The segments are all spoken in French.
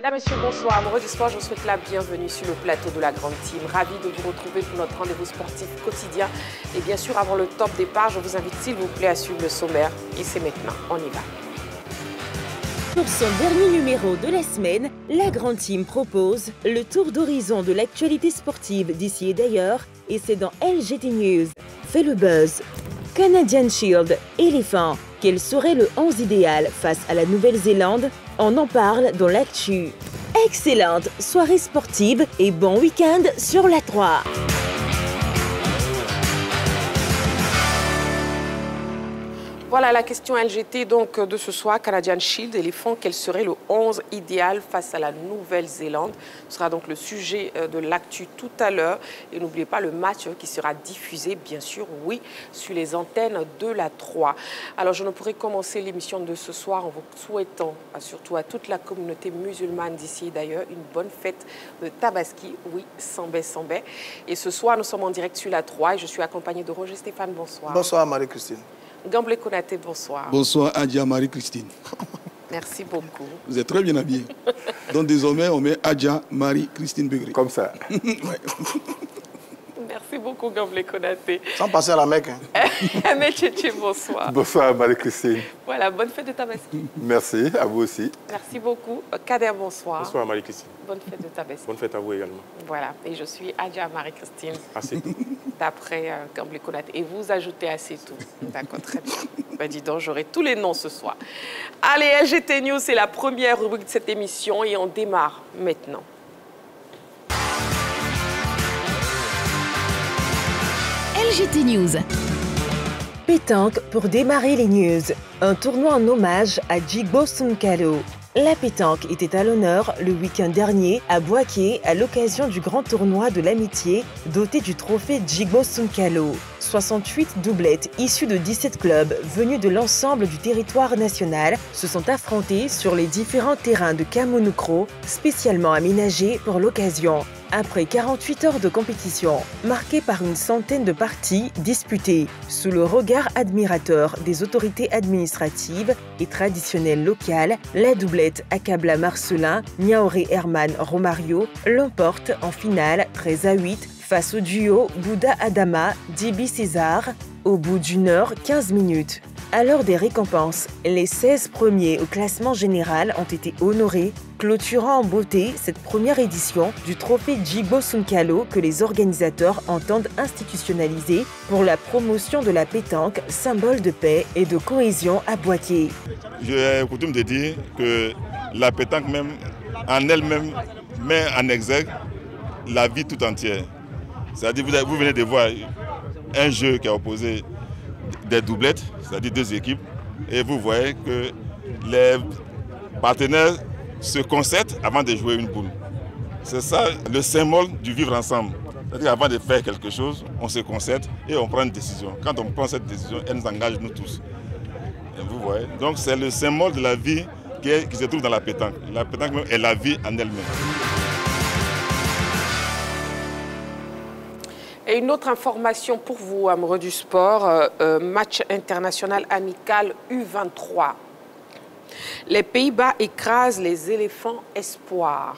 Mesdames, Messieurs, bonsoir. Amoureux du sport, je vous souhaite la bienvenue sur le plateau de la Grande Team. Ravi de vous retrouver pour notre rendez-vous sportif quotidien. Et bien sûr, avant le top départ, je vous invite, s'il vous plaît, à suivre le sommaire. Et c'est maintenant, on y va. Pour son dernier numéro de la semaine, la Grande Team propose le tour d'horizon de l'actualité sportive d'ici et d'ailleurs. Et c'est dans LGT News. Fait le buzz. Canadian Shield, éléphant. Quel serait le 11 idéal face à la Nouvelle-Zélande? On en parle dans l'actu. Excellente soirée sportive et bon week-end sur la 3. Voilà la question LGT donc de ce soir, Canadian Shield, éléphant, quel serait le 11 idéal face à la Nouvelle-Zélande? Ce sera donc le sujet de l'actu tout à l'heure. Et n'oubliez pas le match qui sera diffusé, bien sûr, oui, sur les antennes de la 3. Alors je ne pourrais commencer l'émission de ce soir en vous souhaitant, surtout à toute la communauté musulmane d'ici et d'ailleurs, une bonne fête de Tabaski, oui, Sambé. Et ce soir, nous sommes en direct sur la 3 et je suis accompagnée de Roger Stéphane, bonsoir. Bonsoir Marie-Christine. Gamblé Konaté, bonsoir. Bonsoir Adja Marie-Christine. Merci beaucoup. Vous êtes très bien habillée. Donc désormais, on met Adja Marie-Christine Begré. Comme ça. Ouais. Merci beaucoup, Gamblé Konaté. Sans passer à la Mecque. Mais Tchétché, bonsoir. Bonsoir Marie-Christine. Voilà, bonne fête de Tabaski. Merci, à vous aussi. Merci beaucoup. Kader, bonsoir. Bonsoir Marie-Christine. Bonne fête de Tabaski. Bonne fête à vous également. Voilà, et je suis Adja Marie-Christine. Assez tout. D'après Gamblé Konaté. Et vous ajoutez assez tout. D'accord, très bien. Ben dis donc, j'aurai tous les noms ce soir. Allez, LGT News, c'est la première rubrique de cette émission et on démarre maintenant. LGT News. Pétanque pour démarrer les news. Un tournoi en hommage à Djigbo Sounkalo. La pétanque était à l'honneur le week-end dernier à Bouaké à l'occasion du grand tournoi de l'amitié doté du trophée Djigbo Sounkalo. 68 doublettes issues de 17 clubs venus de l'ensemble du territoire national se sont affrontés sur les différents terrains de Kamounokro spécialement aménagés pour l'occasion. Après 48 heures de compétition, marquée par une centaine de parties disputées, sous le regard admirateur des autorités administratives et traditionnelles locales, la doublette Akabla Marcelin, Niaoré Herman Romario l'emporte en finale 13-8 face au duo Bouddha Adama Dibi César au bout d'une heure 15 minutes. À l'heure des récompenses, les 16 premiers au classement général ont été honorés, clôturant en beauté cette première édition du trophée Djigbo Sounkalo que les organisateurs entendent institutionnaliser pour la promotion de la pétanque, symbole de paix et de cohésion à Bouaké. J'ai coutume de dire que la pétanque même, en elle-même, met en exergue la vie tout entière. C'est-à-dire vous venez de voir un jeu qui a opposé des doublettes, c'est-à-dire deux équipes, et vous voyez que les partenaires se concertent avant de jouer une poule. C'est ça le symbole du vivre ensemble. C'est-à-dire qu'avant de faire quelque chose, on se concerte et on prend une décision. Quand on prend cette décision, elle nous engage nous tous. Et vous voyez. Donc c'est le symbole de la vie qui se trouve dans la pétanque. La pétanque même est la vie en elle-même. Et une autre information pour vous, amoureux du sport, match international amical U23. Les Pays-Bas écrasent les éléphants espoirs.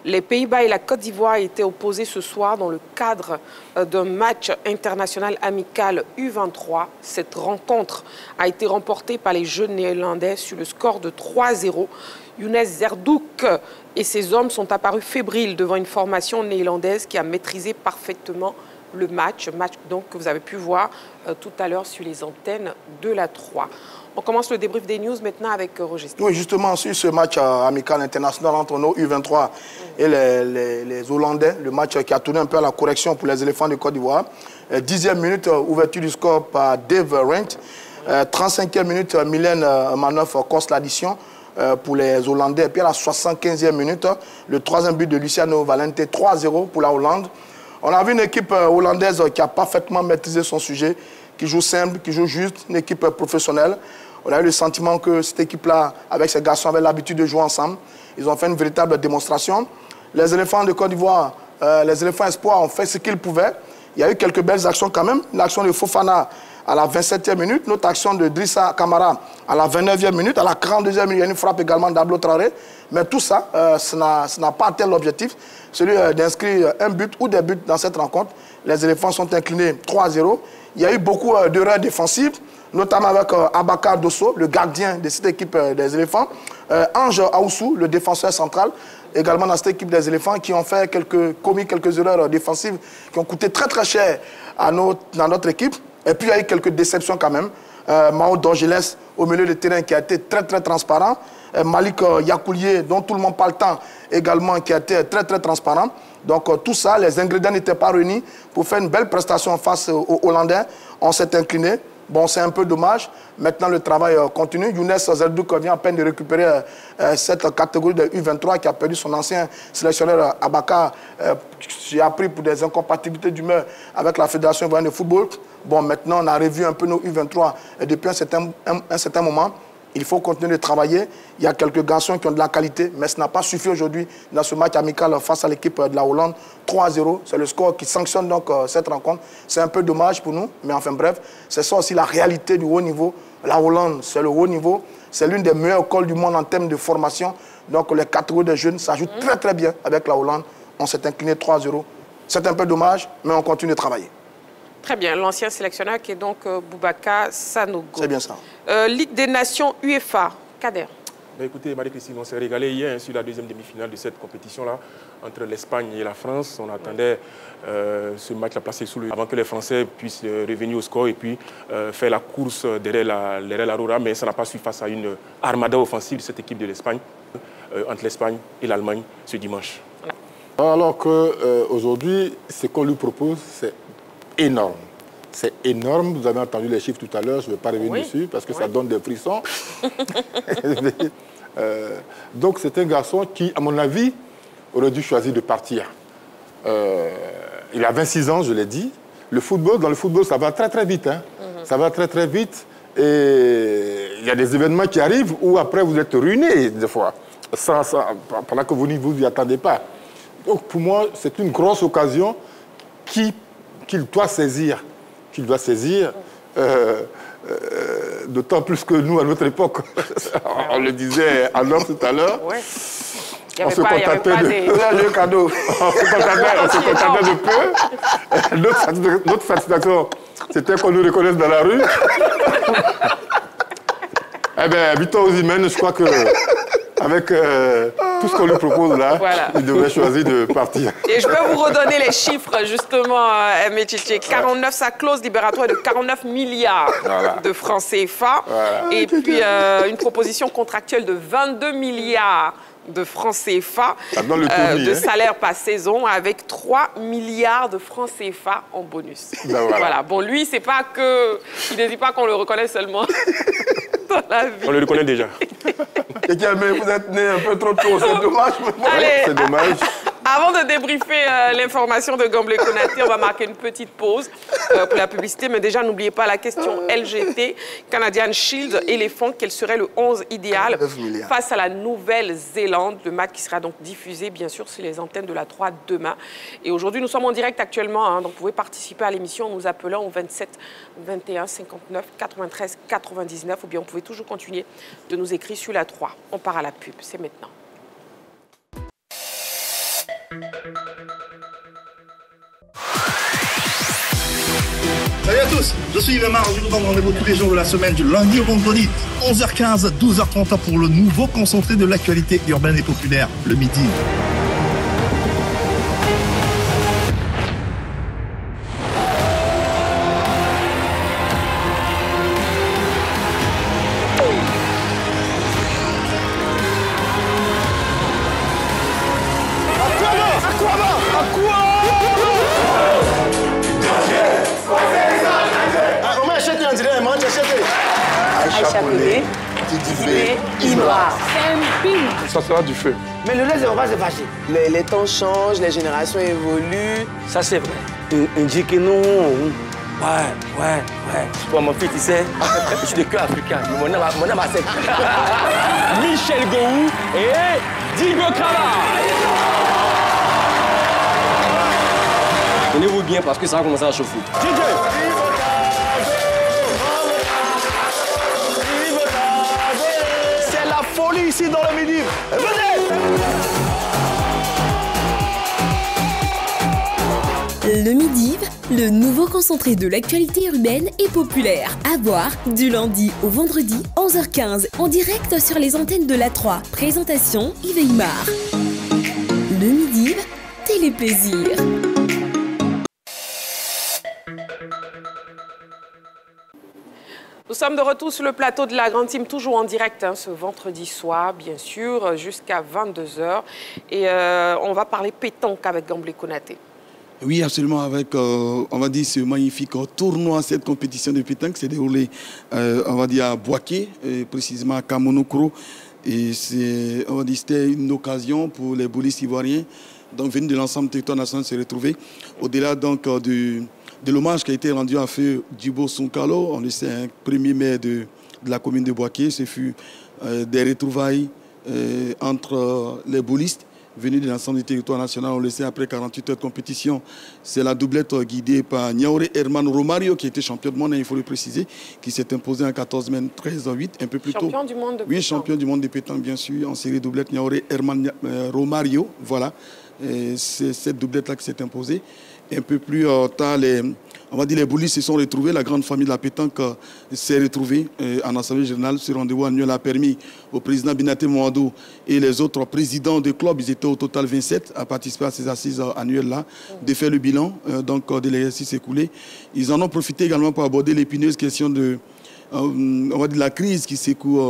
Les Pays-Bas et la Côte d'Ivoire étaient opposés ce soir dans le cadre d'un match international amical U23. Cette rencontre a été remportée par les jeunes néerlandais sur le score de 3-0. Younes Zerdouk et ses hommes sont apparus fébriles devant une formation néerlandaise qui a maîtrisé parfaitement le match donc que vous avez pu voir tout à l'heure sur les antennes de la 3. On commence le débrief des news maintenant avec Roger. Oui, justement, sur ce match amical international entre nos U23 et les Hollandais, le match qui a tourné un peu à la correction pour les éléphants de Côte d'Ivoire. 10e minute, ouverture du score par Dave Rent. 35e minute, Mylène Manoff corse l'addition pour les Hollandais. Et puis à la 75e minute, le troisième but de Luciano Valente, 3-0 pour la Hollande. On a vu une équipe hollandaise qui a parfaitement maîtrisé son sujet, qui joue simple, qui joue juste, une équipe professionnelle. On a eu le sentiment que cette équipe-là, avec ces garçons, avait l'habitude de jouer ensemble. Ils ont fait une véritable démonstration. Les éléphants de Côte d'Ivoire, les éléphants espoirs ont fait ce qu'ils pouvaient. Il y a eu quelques belles actions quand même. L'action de Fofana à la 27e minute, notre action de Drissa Kamara à la 29e minute, à la 42e minute, il y a une frappe également d'Ablo Traoré. Mais tout ça, ça n'a pas atteint l'objectif, celui d'inscrire un but ou des buts dans cette rencontre. Les éléphants sont inclinés 3-0. Il y a eu beaucoup d'erreurs défensives, notamment avec Abaka Dosso, le gardien de cette équipe des éléphants, Ange Aoussou, le défenseur central, également dans cette équipe des éléphants, qui ont commis quelques erreurs défensives qui ont coûté très très cher dans notre équipe. Et puis il y a eu quelques déceptions quand même. Mao Dorgeles au milieu de terrain qui a été très très transparent. Malik Yakoulié, dont tout le monde parle tant, également qui a été très très transparent. Donc tout ça, les ingrédients n'étaient pas réunis pour faire une belle prestation face aux Hollandais. On s'est incliné. Bon, c'est un peu dommage. Maintenant, le travail continue. Younes Zerdouk vient à peine de récupérer cette catégorie de U23 qui a perdu son ancien sélectionneur Abaka. J'ai appris pour des incompatibilités d'humeur avec la Fédération ivoirienne de football. Bon, maintenant, on a revu un peu nos U23 et depuis un certain moment. Il faut continuer de travailler. Il y a quelques garçons qui ont de la qualité, mais ce n'a pas suffi aujourd'hui dans ce match amical face à l'équipe de la Hollande. 3-0, c'est le score qui sanctionne donc cette rencontre. C'est un peu dommage pour nous, mais enfin bref, c'est ça aussi la réalité du haut niveau. La Hollande, c'est le haut niveau. C'est l'une des meilleures écoles du monde en termes de formation. Donc les catégories de jeunes s'ajoutent très très bien avec la Hollande. On s'est incliné 3-0. C'est un peu dommage, mais on continue de travailler. Très bien, l'ancien sélectionneur qui est donc Boubacar Sanogo. C'est bien ça. Ligue des Nations UEFA, Kader. Écoutez, Marie-Christine, on s'est régalé hier sur la deuxième demi-finale de cette compétition-là entre l'Espagne et la France. On attendait ce match-là placé avant que les Français puissent revenir au score et puis faire la course derrière l'Aurora. Mais ça n'a pas su face à une armada offensive de cette équipe de l'Espagne, entre l'Espagne et l'Allemagne ce dimanche. Alors qu'aujourd'hui, ce qu'on lui propose, c'est énorme. C'est énorme. Vous avez entendu les chiffres tout à l'heure. Je ne vais pas revenir dessus parce que ça donne des frissons. Donc, c'est un garçon qui, à mon avis, aurait dû choisir de partir. Il a 26 ans, je l'ai dit. Dans le football, ça va très, très vite. Hein. Ça va très, très vite. Et il y a des événements qui arrivent où, après, vous êtes ruiné, des fois, pendant que vous ne vous y attendez pas. Donc, pour moi, c'est une grosse occasion qu'il doit saisir. D'autant plus que nous, à notre époque, on le disait à l'heure tout à l'heure, on se contentait de cadeaux. On se contentait de peu. Notre satisfaction, c'était qu'on nous reconnaisse dans la rue. Eh bien, Victor Osimhen, je crois que avec tout ce qu'on lui propose là, il devrait choisir de partir. Et je peux vous redonner les chiffres, justement, Méchiché. 49, sa clause libératoire est de 49 milliards de francs CFA. Et puis, une proposition contractuelle de 22 milliards de francs CFA de salaire par saison avec 3 milliards de francs CFA en bonus. Voilà. Bon, lui, c'est pas que... Il ne dit pas qu'on le reconnaît seulement dans la vie. On le reconnaît déjà. Mais vous êtes né un peu trop tôt, c'est dommage. Allez, c'est dommage. Avant de débriefer l'information de Gamble Konaté, on va marquer une petite pause pour la publicité. Mais déjà, n'oubliez pas la question LGT, Canadian Shield, éléphant, quel serait le 11 idéal face à la Nouvelle-Zélande. Le match qui sera donc diffusé, bien sûr, sur les antennes de la 3 demain. Et aujourd'hui, nous sommes en direct actuellement, donc vous pouvez participer à l'émission en nous appelant au 27 21 59 93 99. Ou bien vous pouvez toujours continuer de nous écrire sur la 3. On part à la pub, c'est maintenant. Salut à tous, je suis Yves Mar, je vous donne rendez-vous tous les jours de la semaine, du lundi au vendredi, 11h15, 12h30 pour le nouveau concentré de l'actualité urbaine et populaire, le midi. Ça sera du feu. Mais le reste, on va se fâcher. Les temps changent, les générations évoluent. Ça, c'est vrai. On dit que non. Ouais. Pour mon fils, tu sais, je suis de cœur africain. Mon nom c'est Michel Gou et Digo Kala. Tenez-vous bien parce que ça va commencer à chauffer. C'est la folie ici dans le midi. Venez! Le Midi, le nouveau concentré de l'actualité urbaine et populaire. À boire du lundi au vendredi, 11h15, en direct sur les antennes de l'A3. Présentation Yves Aymar. Le Midi, téléplaisir. Nous sommes de retour sur le plateau de la Grande Team, toujours en direct ce vendredi soir, bien sûr, jusqu'à 22h. Et on va parler pétanque avec Gamblé Konaté. Oui, absolument, avec, on va dire, ce magnifique tournoi, cette compétition de pétanque s'est déroulée, on va dire, à Boaké, précisément à Kamonokro. Et on va dire, c'était une occasion pour les boulistes ivoiriens, donc venus de l'ensemble du territoire national, de se retrouver. Au-delà donc de l'hommage qui a été rendu à feu Djibo Sounkalo, on le sait, un premier maire de la commune de Boaké, ce fut des retrouvailles entre les boulistes venus de l'ensemble du territoire national. On le sait, après 48 heures de compétition, c'est la doublette guidée par Niaouré Herman Romario, qui était champion du monde, il faut le préciser, qui s'est imposé en 14 mai 13-8, un peu plus tôt. Champion du monde de pétanque. Oui, champion du monde de pétanque, bien sûr, en série doublette Niaouré Herman Romario. Voilà, c'est cette doublette-là qui s'est imposée. Un peu plus tard, on va dire les boulistes se sont retrouvés, la grande famille de la pétanque s'est retrouvée en assemblée générale. Ce rendez-vous annuel a permis au président Binaté Moadou et les autres présidents des clubs, ils étaient au total 27 à participer à ces assises annuelles-là, de faire le bilan de l'exercice écoulé. Ils en ont profité également pour aborder l'épineuse question de on va dire la crise qui secoue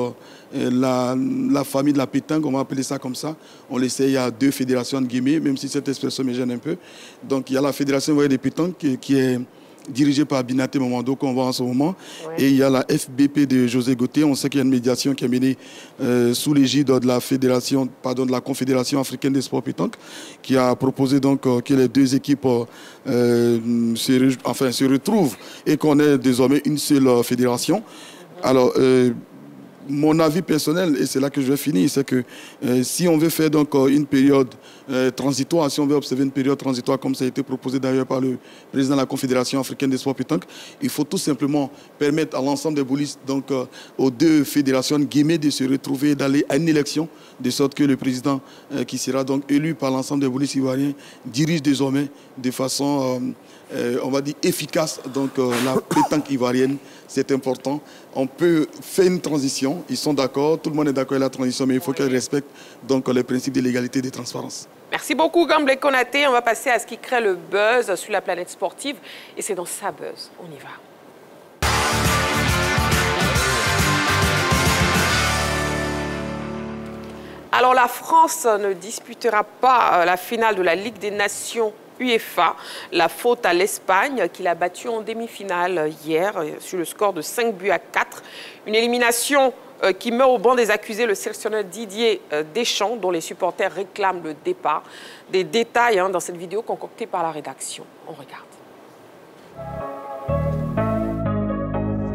la famille de la pétanque, on va appeler ça comme ça. On le sait, il y a deux fédérations de guillemets, même si cette expression me gêne un peu. Donc il y a la fédération de pétanque qui est dirigée par Binaté Momando, qu'on voit en ce moment. Ouais. Et il y a la FBP de José Gauthier. On sait qu'il y a une médiation qui est menée sous l'égide de la fédération, de la Confédération africaine des sports pétanque, qui a proposé donc que les deux équipes se retrouvent et qu'on ait désormais une seule fédération. Alors, mon avis personnel, et c'est là que je vais finir, c'est que si on veut faire donc une période transitoire, si on veut observer une période transitoire comme ça a été proposé d'ailleurs par le président de la Confédération africaine des sports pétanque, il faut tout simplement permettre à l'ensemble des boulistes, donc aux deux fédérations guillemets, de se retrouver, d'aller à une élection, de sorte que le président qui sera donc élu par l'ensemble des boulistes ivoiriens dirige désormais de façon, on va dire, efficace donc la pétanque ivoirienne. C'est important. On peut faire une transition. Ils sont d'accord. Tout le monde est d'accord avec la transition, mais il faut qu'elle respecte donc les principes de l'égalité et de transparence. Merci beaucoup, Gamblé Konaté. On va passer à ce qui crée le buzz sur la planète sportive. Et c'est dans sa buzz. On y va. Alors, la France ne disputera pas la finale de la Ligue des Nations UEFA, la faute à l'Espagne qui l'a battue en demi-finale hier sur le score de 5-4. Une élimination qui met au banc des accusés le sélectionneur Didier Deschamps, dont les supporters réclament le départ. Des détails dans cette vidéo concoctée par la rédaction. On regarde.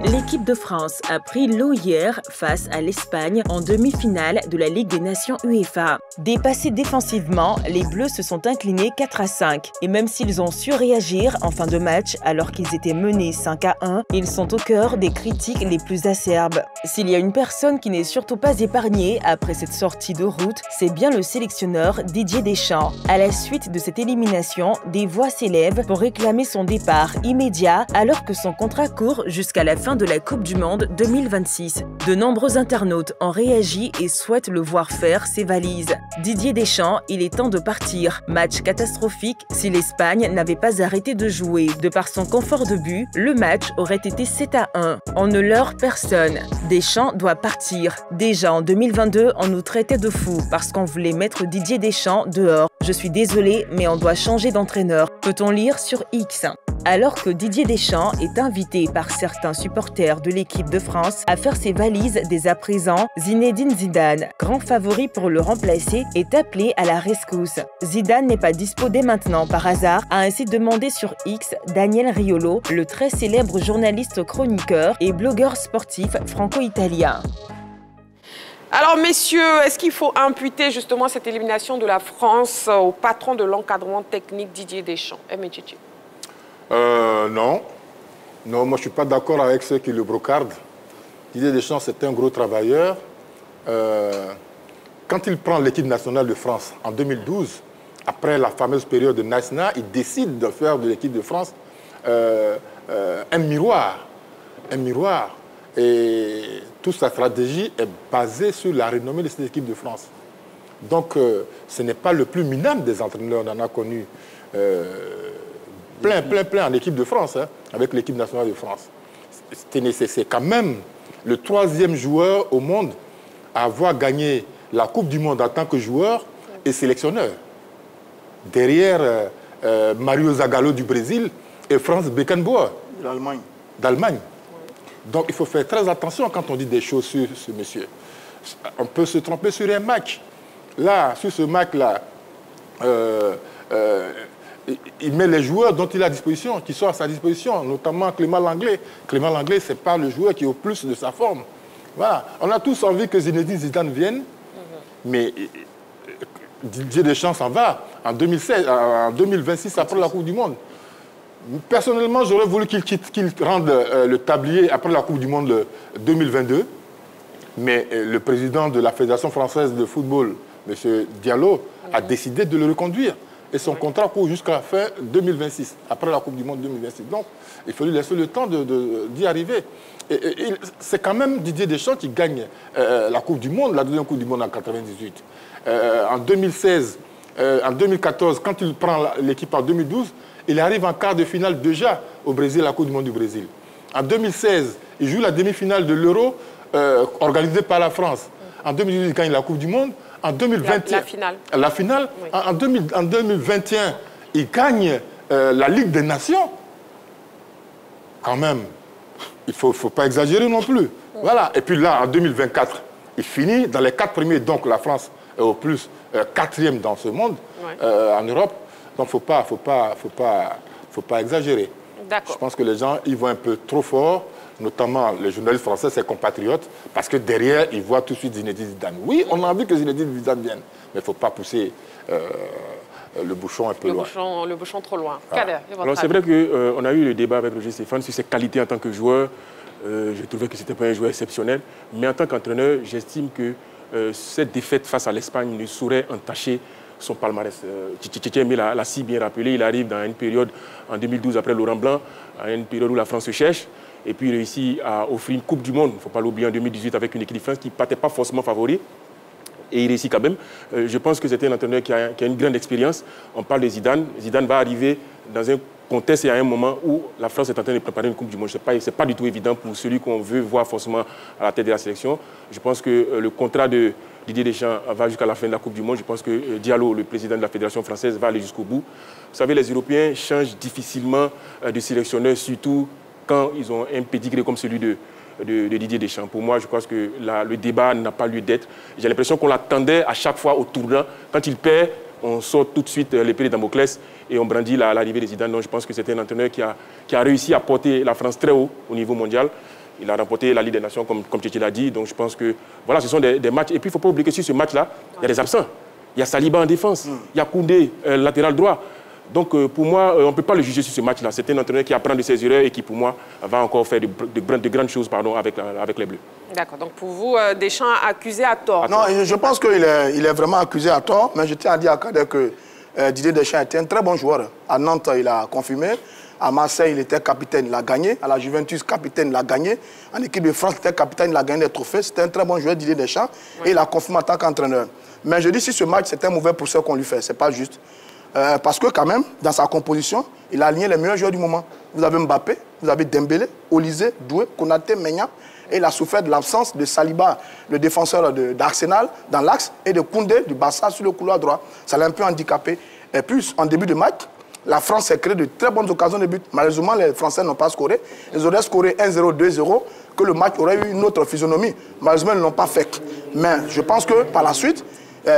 L'équipe de France a pris l'eau hier face à l'Espagne en demi-finale de la Ligue des Nations UEFA. Dépassés défensivement, les Bleus se sont inclinés 4-5. Et même s'ils ont su réagir en fin de match alors qu'ils étaient menés 5-1, ils sont au cœur des critiques les plus acerbes. S'il y a une personne qui n'est surtout pas épargnée après cette sortie de route, c'est bien le sélectionneur Didier Deschamps. À la suite de cette élimination, des voix s'élèvent pour réclamer son départ immédiat alors que son contrat court jusqu'à la fin de la Coupe du Monde 2026. De nombreux internautes ont réagi et souhaitent le voir faire ses valises. Didier Deschamps, il est temps de partir. Match catastrophique si l'Espagne n'avait pas arrêté de jouer. De par son confort de but, le match aurait été 7-1. On ne leurre personne. Deschamps doit partir. Déjà en 2022, on nous traitait de fous parce qu'on voulait mettre Didier Deschamps dehors. Je suis désolé, mais on doit changer d'entraîneur. Peut-on lire sur X? Alors que Didier Deschamps est invité par certains supporters de l'équipe de France à faire ses valises dès à présent, Zinedine Zidane, grand favori pour le remplacer, est appelé à la rescousse. Zidane n'est pas dispo dès maintenant par hasard, a ainsi demandé sur X Daniel Riolo, le très célèbre journaliste chroniqueur et blogueur sportif franco-italien. Alors, messieurs, est-ce qu'il faut imputer justement cette élimination de la France au patron de l'encadrement technique Didier Deschamps? Non. Non, moi je ne suis pas d'accord avec ceux qui le brocardent. Didier Deschamps, c'est un gros travailleur. Quand il prend l'équipe nationale de France en 2012, après la fameuse période de Naïsna, il décide de faire de l'équipe de France un miroir. Un miroir. Et toute sa stratégie est basée sur la renommée de cette équipe de France. Donc, ce n'est pas le plus minable des entraîneurs. On en a connu plein en équipe de France, hein, avec l'équipe nationale de France. C'est quand même le 3e joueur au monde à avoir gagné la Coupe du Monde en tant que joueur et sélectionneur. Derrière Mario Zagallo du Brésil et Franz Beckenbauer d'Allemagne. Donc il faut faire très attention quand on dit des choses sur ce monsieur. On peut se tromper sur un match. Là, sur ce match-là, il met les joueurs dont il a à disposition, qui sont à sa disposition, notamment Clément Langlais. Clément Langlais, ce n'est pas le joueur qui est au plus de sa forme. Voilà. On a tous envie que Zinedine Zidane vienne, mais Didier Deschamps s'en va en 2026 après la Coupe du Monde. Personnellement, j'aurais voulu qu'il rende le tablier après la Coupe du Monde 2022, mais le président de la Fédération française de football, M. Diallo, a décidé de le reconduire. Et son contrat court jusqu'à la fin 2026, après la Coupe du Monde 2026. Donc, il faut lui laisser le temps d'y arriver. C'est quand même Didier Deschamps qui gagne la Coupe du Monde, la deuxième Coupe du Monde en 1998. En 2016, en 2014, quand il prend l'équipe en 2012, il arrive en quart de finale déjà au Brésil, la Coupe du Monde du Brésil. En 2016, il joue la demi-finale de l'Euro organisée par la France. En 2018, il gagne la Coupe du Monde. En 2021, la finale. Oui. En 2021, il gagne la Ligue des Nations. Quand même, il ne faut pas exagérer non plus. Oui. Voilà. Et puis là, en 2024, il finit dans les 4 premiers. Donc la France est au plus 4e dans ce monde, oui. En Europe. Donc il ne faut pas exagérer. Je pense que les gens, ils vont un peu trop fort, notamment les journalistes français, ses compatriotes, parce que derrière, ils voient tout de suite Zinedine Zidane. Oui, on a envie que Zinedine Zidane vienne, mais il ne faut pas pousser le bouchon un peu loin. Le bouchon trop loin. Voilà. Alors c'est vrai qu'on a eu le débat avec Roger Stéphane sur ses qualités en tant que joueur. Je trouvais que ce n'était pas un joueur exceptionnel, mais en tant qu'entraîneur, j'estime que cette défaite face à l'Espagne ne saurait entacher son palmarès. Tchétchémé l'a si bien rappelé, il arrive dans une période, en 2012, après Laurent Blanc, à une période où la France se cherche, et puis il réussit à offrir une Coupe du Monde, il ne faut pas l'oublier, en 2018, avec une équipe de France qui ne partait pas forcément favori, et il réussit quand même. Je pense que c'était un entraîneur qui a une grande expérience. On parle de Zidane. Zidane va arriver dans un contexte et à un moment où la France est en train de préparer une Coupe du Monde. Ce n'est pas du tout évident pour celui qu'on veut voir forcément à la tête de la sélection. Je pense que le contrat de Didier Deschamps va jusqu'à la fin de la Coupe du Monde. Je pense que Diallo, le président de la Fédération française, va aller jusqu'au bout. Vous savez, les Européens changent difficilement de sélectionneur, surtout quand ils ont un pédigré comme celui de Didier Deschamps. Pour moi, je pense que le débat n'a pas lieu d'être. J'ai l'impression qu'on l'attendait à chaque fois au tournant. Quand il perd, on sort tout de suite l'épée de Damoclès et on brandit l'arrivée des Zidane. Donc je pense que c'était un entraîneur qui a réussi à porter la France très haut au niveau mondial. Il a remporté la Ligue des Nations, comme Tchétché l'a dit. Donc je pense que voilà, ce sont des matchs. Et puis il ne faut pas oublier que sur ce match-là, il y a des absents. Il y a Saliba en défense, il y a Koundé, latéral droit. Donc pour moi, on ne peut pas le juger sur ce match-là. C'est un entraîneur qui apprend de ses erreurs et qui, pour moi, va encore faire de grandes choses avec les Bleus. D'accord. Donc pour vous, Deschamps accusé à tort. Non, je pense qu'il est vraiment accusé à tort. Mais je tiens à dire à Kader que Didier Deschamps était un très bon joueur. À Nantes, il a confirmé. À Marseille, il était capitaine, il a gagné. À la Juventus, capitaine, il a gagné. En équipe de France, il était capitaine, il a gagné des trophées. C'était un très bon joueur, Didier Deschamps. Oui. Et il a confirmé en tant qu'entraîneur. Mais je dis, si ce match, c'était mauvais pour ceux qu'on lui fait. Ce n'est pas juste. Parce que quand même, dans sa composition, il a aligné les meilleurs joueurs du moment. Vous avez Mbappé, vous avez Dembélé, Olysée, Doué, Konaté, Maignan. Et il a souffert de l'absence de Saliba, le défenseur d'Arsenal, dans l'axe, et de Koundé, du Barça, sur le couloir droit. Ça l'a un peu handicapé. Et puis, en début de match, la France s'est créé de très bonnes occasions de but. Malheureusement, les Français n'ont pas scoré. Ils auraient scoré 1-0, 2-0, que le match aurait eu une autre physionomie. Malheureusement, ils ne l'ont pas fait. Mais je pense que par la suite,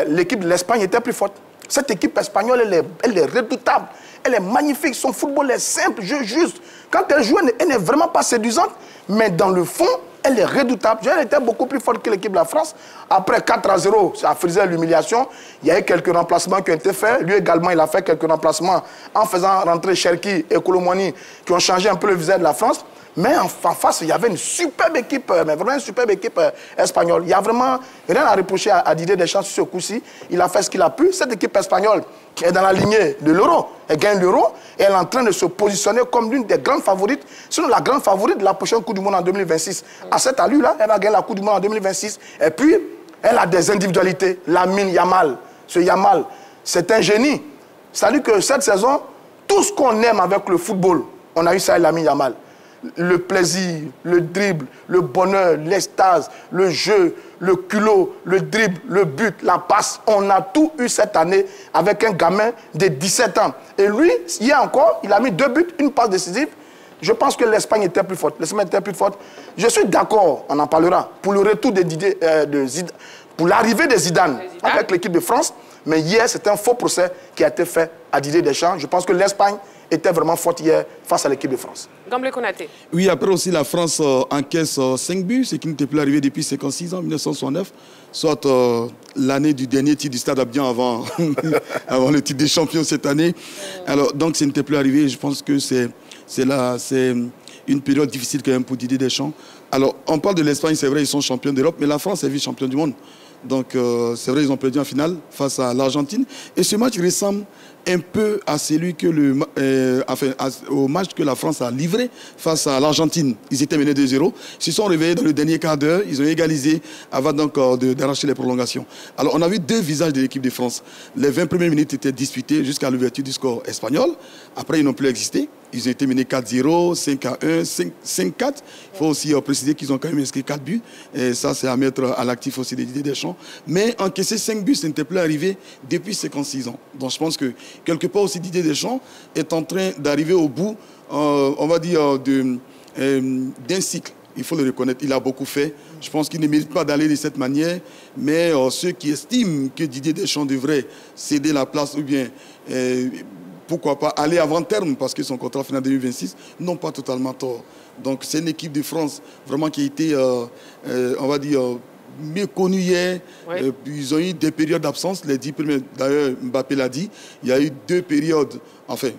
l'équipe de l'Espagne était plus forte. Cette équipe espagnole, elle est redoutable. Elle est magnifique. Son football est simple, juste. Quand elle joue, elle n'est vraiment pas séduisante. Mais dans le fond, Elle est redoutable. Elle était beaucoup plus forte que l'équipe de la France. Après 4-0, ça a frisé l'humiliation. Il y a eu quelques remplacements qui ont été faits. Lui également, il a fait quelques remplacements en faisant rentrer Cherki et Kolomoni qui ont changé un peu le visage de la France. Mais en face, il y avait une superbe équipe, mais vraiment une superbe équipe espagnole. Il n'y a vraiment rien à reprocher à Didier Deschamps sur ce coup-ci. Il a fait ce qu'il a pu. Cette équipe espagnole qui est dans la lignée de l'Euro, elle gagne l'Euro et elle est en train de se positionner comme l'une des grandes favorites, sinon la grande favorite de la prochaine Coupe du Monde en 2026. À cette allure-là, elle va gagner la Coupe du Monde en 2026. Et puis, elle a des individualités. Lamine Yamal, ce Yamal, c'est un génie. C'est-à-dire que cette saison, tout ce qu'on aime avec le football, on a eu ça à Lamine Yamal. Le plaisir, le dribble, le bonheur, l'extase, le jeu, le culot, le dribble, le but, la passe. On a tout eu cette année avec un gamin de 17 ans. Et lui, hier encore, il a mis 2 buts, une passe décisive. Je pense que l'Espagne était plus forte. L'Espagne était plus forte. Je suis d'accord, on en parlera, pour le retour de Didier, pour l'arrivée de Zidane avec l'équipe de France. Mais hier, c'est un faux procès qui a été fait à Didier Deschamps. Je pense que l'Espagne était vraiment forte hier face à l'équipe de France. Gamble Konaté. Oui, après aussi la France encaisse 5 buts, ce qui n'était plus arrivé depuis 56 ans, 1969, soit l'année du dernier titre du Stade Abidjan avant, avant le titre des champions cette année. Alors, donc, ce n'était plus arrivé. Je pense que c'est une période difficile quand même pour Didier Deschamps. Alors, on parle de l'Espagne, c'est vrai, ils sont champions d'Europe, mais la France est vice-champion du monde. Donc, c'est vrai, ils ont perdu en finale face à l'Argentine. Et ce match ressemble un peu à celui que au match que la France a livré face à l'Argentine. Ils étaient menés 2-0. Ils se sont réveillés dans le dernier quart d'heure. Ils ont égalisé avant donc d'arracher les prolongations. Alors, on a vu 2 visages de l'équipe de France. Les 20 premières minutes étaient disputées jusqu'à l'ouverture du score espagnol. Après, ils n'ont plus existé. Ils ont été menés 4-0, 5-1, 5-4. Il faut aussi préciser qu'ils ont quand même inscrit 4 buts. Et ça, c'est à mettre à l'actif aussi de Didier Deschamps. Mais encaisser 5 buts, ce n'était plus arrivé depuis 56 ans. Donc, je pense que quelque part aussi, Didier Deschamps est en train d'arriver au bout, on va dire, d'un cycle. Il faut le reconnaître, il a beaucoup fait. Je pense qu'il ne mérite pas d'aller de cette manière. Mais ceux qui estiment que Didier Deschamps devrait céder la place ou bien... pourquoi pas aller avant terme, parce que son contrat final 2026 n'ont pas totalement tort. Donc c'est une équipe de France vraiment qui a été, on va dire, mieux connue hier. Oui. Ils ont eu des périodes d'absence, les 10 premières, d'ailleurs Mbappé l'a dit, il y a eu 2 périodes, enfin,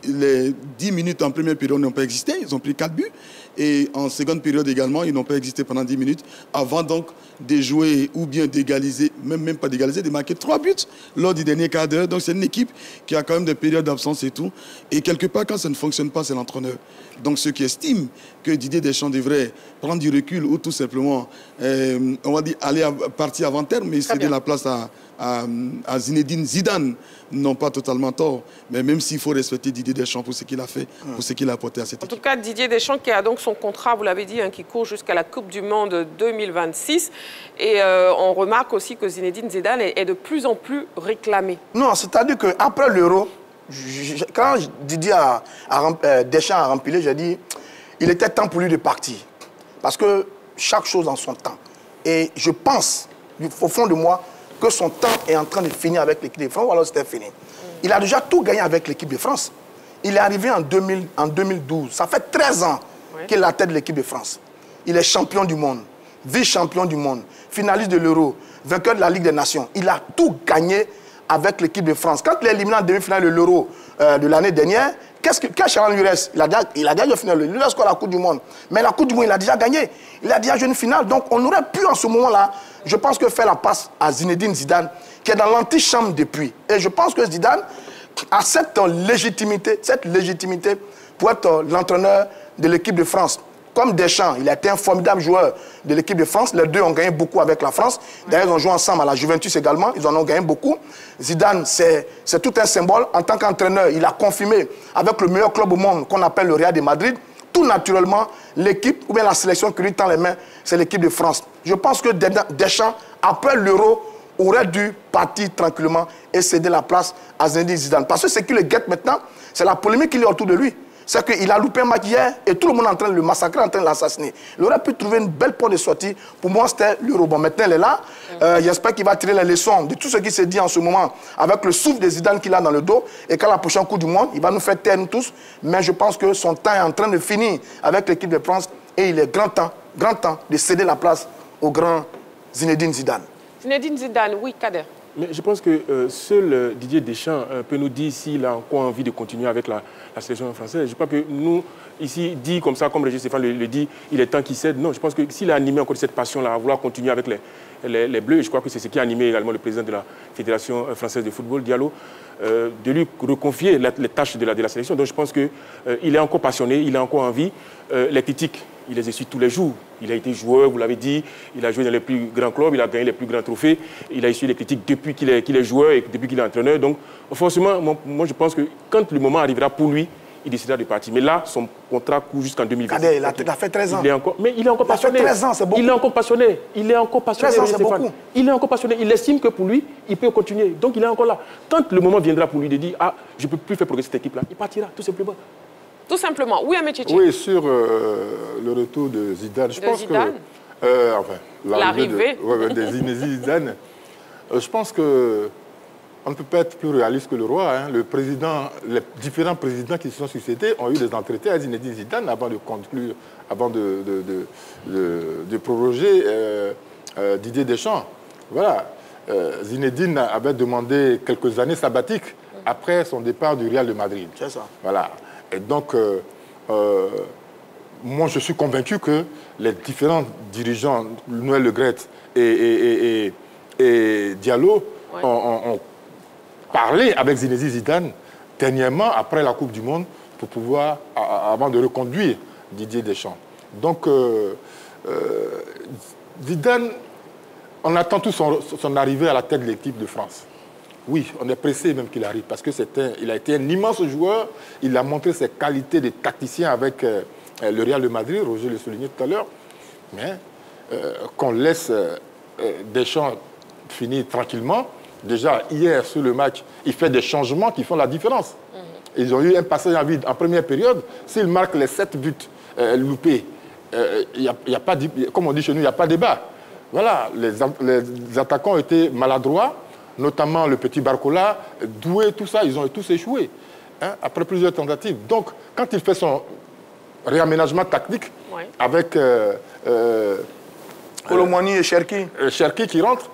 les 10 minutes en première période n'ont pas existé, ils ont pris 4 buts. Et en seconde période également, ils n'ont pas existé pendant 10 minutes, avant donc de jouer ou bien d'égaliser, même pas d'égaliser, de marquer 3 buts lors du dernier quart d'heure. Donc c'est une équipe qui a quand même des périodes d'absence et tout. Et quelque part, quand ça ne fonctionne pas, c'est l'entraîneur. Donc ceux qui estiment que Didier Deschamps devrait prendre du recul ou tout simplement, on va dire, aller partir avant terme et céder la place à Zinedine Zidane, n'ont pas totalement tort. Mais même s'il faut respecter Didier Deschamps pour ce qu'il a fait, pour ce qu'il a apporté à cette équipe. En tout cas, Didier Deschamps qui a donc son contrat, vous l'avez dit, qui court jusqu'à la Coupe du Monde 2026. Et on remarque aussi que Zinedine Zidane est de plus en plus réclamé. Non, c'est-à-dire qu'après l'Euro, quand Didier Deschamps a rempli, j'ai dit il était temps pour lui de partir. Parce que chaque chose en son temps. Et je pense, au fond de moi, que son temps est en train de finir avec l'équipe de France, ou alors c'était fini. Il a déjà tout gagné avec l'équipe de France. Il est arrivé en 2012. Ça fait 13 ans qu'il est à la tête de l'équipe de France. Il est champion du monde, vice-champion du monde, finaliste de l'Euro, vainqueur de la Ligue des Nations. Il a tout gagné avec l'équipe de France. Quand il est éliminé en demi-finale de l'Euro de l'année dernière, qu'est-ce qu'il lui reste? Il a déjà le final. Il lui reste quoi, la Coupe du Monde? Mais la Coupe du Monde, il a déjà gagné. Il a déjà joué une finale. Donc, on aurait pu, en ce moment-là, je pense que faire la passe à Zinedine Zidane, qui est dans l'antichambre depuis. Et je pense que Zidane a cette légitimité pour être l'entraîneur de l'équipe de France. Comme Deschamps, il a été un formidable joueur de l'équipe de France. Les deux ont gagné beaucoup avec la France. D'ailleurs, ils ont joué ensemble à la Juventus également. Ils en ont gagné beaucoup. Zidane, c'est tout un symbole. En tant qu'entraîneur, il a confirmé avec le meilleur club au monde qu'on appelle le Real de Madrid. Tout naturellement, l'équipe ou bien la sélection qui lui tend les mains, c'est l'équipe de France. Je pense que Deschamps, après l'Euro, aurait dû partir tranquillement et céder la place à Zinedine Zidane. Parce que ce qui le guette maintenant, c'est la polémique qu'il y a autour de lui. C'est qu'il a loupé un match hier et tout le monde est en train de le massacrer, en train de l'assassiner. Il aurait pu trouver une belle porte de sortie. Pour moi, c'était l'Euro. Bon, maintenant, elle est là. J'espère qu'il va tirer les leçons de tout ce qui s'est dit en ce moment avec le souffle de Zidane qu'il a dans le dos. Et qu'à la prochaine Coupe du Monde, il va nous faire taire, nous tous. Mais je pense que son temps est en train de finir avec l'équipe de France. Et il est grand temps grand temps de céder la place au grand Zinedine Zidane. Zinedine Zidane, oui, Kader. Mais je pense que seul Didier Deschamps peut nous dire s'il a encore envie de continuer avec la sélection française. Je crois que nous, ici, dit comme ça, comme Régis Stéphane le dit, il est temps qu'il cède. Non, je pense que s'il a animé encore cette passion-là, à vouloir continuer avec les Bleus, je crois que c'est ce qui a animé également le président de la Fédération française de football, Diallo, de lui reconfier les tâches de la sélection. Donc je pense qu'il est encore passionné, il a encore envie. Les critiques, il les essuie tous les jours. Il a été joueur, vous l'avez dit, il a joué dans les plus grands clubs, il a gagné les plus grands trophées. Il a essuyé les critiques depuis qu'il est joueur et depuis qu'il est entraîneur. Donc forcément, moi je pense que quand le moment arrivera pour lui, il décidera de partir. Mais là, son contrat court jusqu'en 2020. Kader, il a fait 13 ans. Mais il est encore passionné. Il a fait 13 ans, c'est beaucoup. Il est encore passionné. Il est encore passionné. 13 ans, c'est beaucoup. Il est encore passionné. Il estime que pour lui, il peut continuer. Donc il est encore là. Quand le moment viendra pour lui de dire « Ah, je ne peux plus faire progresser cette équipe-là », il partira, tout simplement. Tout simplement. Oui, Ahmed Tchétché. Oui, sur le retour de Zidane. Je pense Zidane. que... enfin, l'arrivée de Zinedine Zidane. Je pense que on ne peut pas être plus réaliste que le roi. Hein. Les différents présidents qui se sont succédés ont eu des entretiens à Zinedine Zidane avant de conclure, avant de proroger Didier Deschamps. Voilà. Zinedine avait demandé quelques années sabbatiques après son départ du Real de Madrid. C'est ça. Voilà. Et donc, moi, je suis convaincu que les différents dirigeants, Noël Le Graët et Diallo, ont parlé avec Zinedine Zidane dernièrement, après la Coupe du Monde, pour pouvoir, avant de reconduire Didier Deschamps. Donc, Zidane, on attend tous son arrivée à la tête de l'équipe de France. Oui, on est pressé même qu'il arrive, parce qu'il a été un immense joueur. Il a montré ses qualités de tacticien avec le Real de Madrid, Roger le soulignait tout à l'heure. Mais qu'on laisse Deschamps finir tranquillement. Déjà, hier, sur le match, il fait des changements qui font la différence. Ils ont eu un passage en vide en première période. S'il marque les 7 buts loupés, y a pas, comme on dit chez nous, il n'y a pas de débat. Voilà, les attaquants ont été maladroits, notamment le petit Barcola, Doué, tout ça, ils ont tous échoué, hein, après plusieurs tentatives. Donc, quand il fait son réaménagement tactique avec Colomani et Cherki. Cherki qui rentre,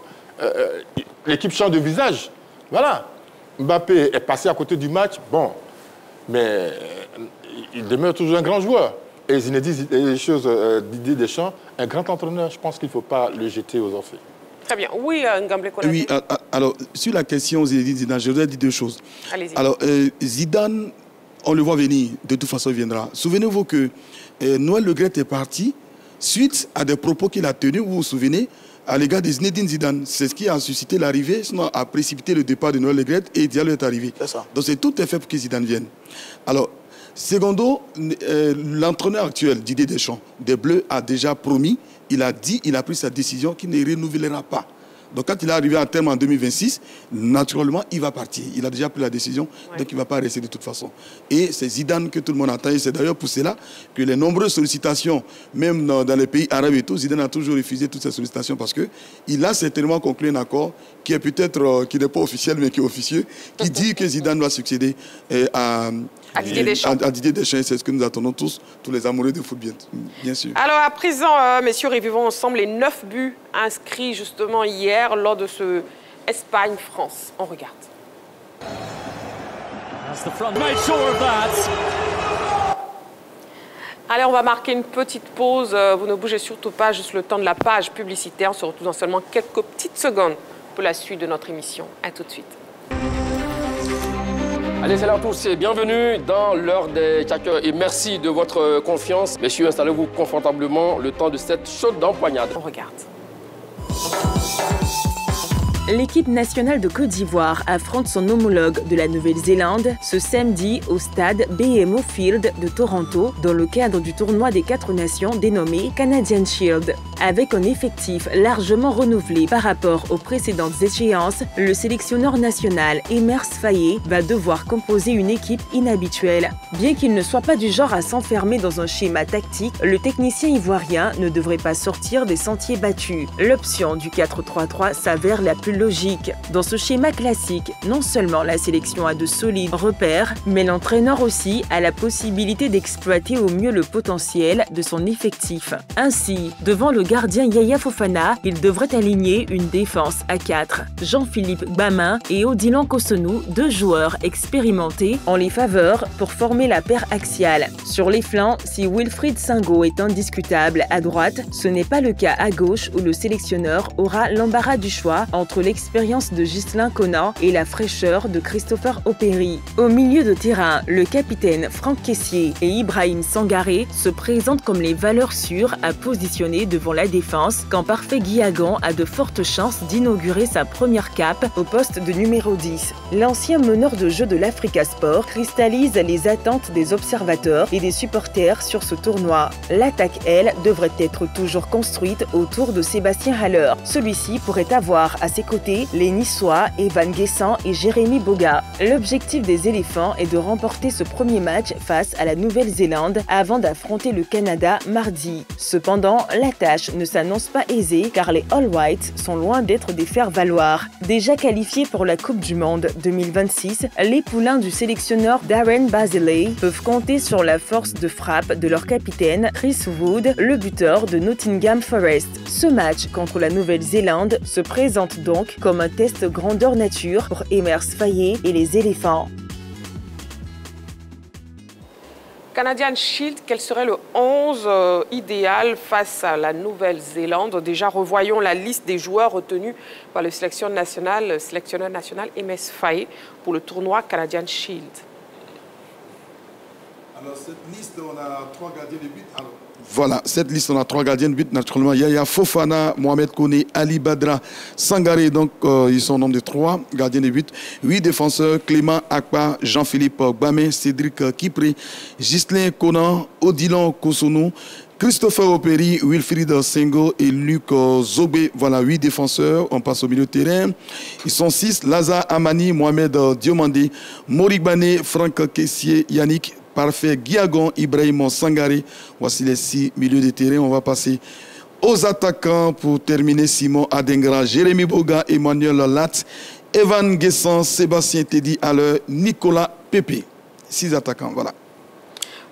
l'équipe change de visage. Voilà. Mbappé est passé à côté du match, bon, mais il demeure toujours un grand joueur. Et Zinedine, Didier Deschamps, un grand entraîneur, je pense qu'il ne faut pas le jeter aux orphelins. Très bien. Oui, Ngamble Konaté. Oui, alors, sur la question Zinedine Zidane, je voudrais dire deux choses. Allez-y. Alors, Zidane, on le voit venir, de toute façon, il viendra. Souvenez-vous que Noël Le Graët est parti suite à des propos qu'il a tenus, vous vous souvenez, à l'égard de Zinedine Zidane. C'est ce qui a suscité l'arrivée, sinon a précipité le départ de Noël Le Graët et Diallo est arrivé. C'est ça. Donc, c'est tout est fait pour que Zidane vienne. Alors, secondo, l'entraîneur actuel, Didier Deschamps, des Bleus, a déjà promis, il a dit, il a pris sa décision qu'il ne renouvellera pas. Donc quand il est arrivé à terme en 2026, naturellement, il va partir. Il a déjà pris la décision, donc il ne va pas rester de toute façon. Et c'est Zidane que tout le monde attend. Et c'est d'ailleurs pour cela que les nombreuses sollicitations, même dans les pays arabes et tout, Zidane a toujours refusé toutes ces sollicitations parce qu'il a certainement conclu un accord qui est peut-être, qui n'est pas officiel, mais qui est officieux, qui dit que Zidane doit succéder à Didier Deschamps. À Didier Deschamps, c'est ce que nous attendons tous les amoureux de foot, bien sûr. Alors, à présent, messieurs, revivons ensemble les 9 buts inscrits justement hier lors de ce Espagne-France. On regarde. Allez, on va marquer une petite pause. Vous ne bougez surtout pas, juste le temps de la page publicitaire. On se retrouve dans seulement quelques petites secondes pour la suite de notre émission. À tout de suite. Allez, salut à tous et bienvenue dans l'heure des Tchackers et merci de votre confiance. Messieurs, installez-vous confortablement le temps de cette chaude empoignade. On regarde. L'équipe nationale de Côte d'Ivoire affronte son homologue de la Nouvelle-Zélande ce samedi au stade BMO Field de Toronto dans le cadre du tournoi des 4 nations dénommé Canadian Shield. Avec un effectif largement renouvelé par rapport aux précédentes échéances, le sélectionneur national Emers Faé va devoir composer une équipe inhabituelle. Bien qu'il ne soit pas du genre à s'enfermer dans un schéma tactique, le technicien ivoirien ne devrait pas sortir des sentiers battus. L'option du 4-3-3 s'avère la plus plus logique. Dans ce schéma classique, non seulement la sélection a de solides repères, mais l'entraîneur aussi a la possibilité d'exploiter au mieux le potentiel de son effectif. Ainsi, devant le gardien Yaya Fofana, il devrait aligner une défense à 4. Jean-Philippe Gbamin et Odilon Kosonou, deux joueurs expérimentés, ont les faveurs pour former la paire axiale. Sur les flancs, si Wilfried Singo est indiscutable à droite, ce n'est pas le cas à gauche où le sélectionneur aura l'embarras du choix entre l'expérience de Ghislain Conan et la fraîcheur de Christopher Opéry. Au milieu de terrain, le capitaine Franck Kessié et Ibrahim Sangaré se présentent comme les valeurs sûres à positionner devant la défense quand Parfait Guillagan a de fortes chances d'inaugurer sa première cape au poste de numéro 10. L'ancien meneur de jeu de l'Africa Sport cristallise les attentes des observateurs et des supporters sur ce tournoi. L'attaque, elle, devrait être toujours construite autour de Sébastien Haller. Celui-ci pourrait avoir à ses côtés les Niçois Evan Guessant et Jérémy Boga. L'objectif des éléphants est de remporter ce premier match face à la Nouvelle-Zélande avant d'affronter le Canada mardi. Cependant, la tâche ne s'annonce pas aisée car les All Whites sont loin d'être des faire-valoir. Déjà qualifiés pour la Coupe du Monde 2026, les poulains du sélectionneur Darren Basiley peuvent compter sur la force de frappe de leur capitaine Chris Wood, le buteur de Nottingham Forest. Ce match contre la Nouvelle-Zélande se présente donc comme un test grandeur nature pour Emers Faye et les éléphants. Canadian Shield, quel serait le 11 idéal face à la Nouvelle-Zélande? Déjà, revoyons la liste des joueurs retenus par le sélectionneur national Emers Faye pour le tournoi Canadian Shield. Alors, cette liste, on a 3 gardiens de but. Alors, voilà, cette liste, on a 3 gardiens de but, naturellement. Yaya Fofana, Mohamed Kone, Ali Badra, Sangaré. Donc, ils sont au nombre de 3 gardiens de but. 8 défenseurs, Clément Akpa, Jean-Philippe Gbamin, Cédric Kipré, Ghislain Conan, Odilon Kosonou, Christopher Opéry, Wilfried Singo et Luc Zobé. Voilà, 8 défenseurs. On passe au milieu de terrain. Ils sont 6. Lazare Amani, Mohamed Diomandé, Morik Bané, Franck Kessié, Yannick Parfait Guillagon, Ibrahim Sangaré. Voici les 6 milieux de terrain. On va passer aux attaquants pour terminer. Simon Adengra, Jérémy Boga, Emmanuel Lat, Evan Guessant, Sébastien Teddy Haller, Nicolas Pépé. 6 attaquants, voilà.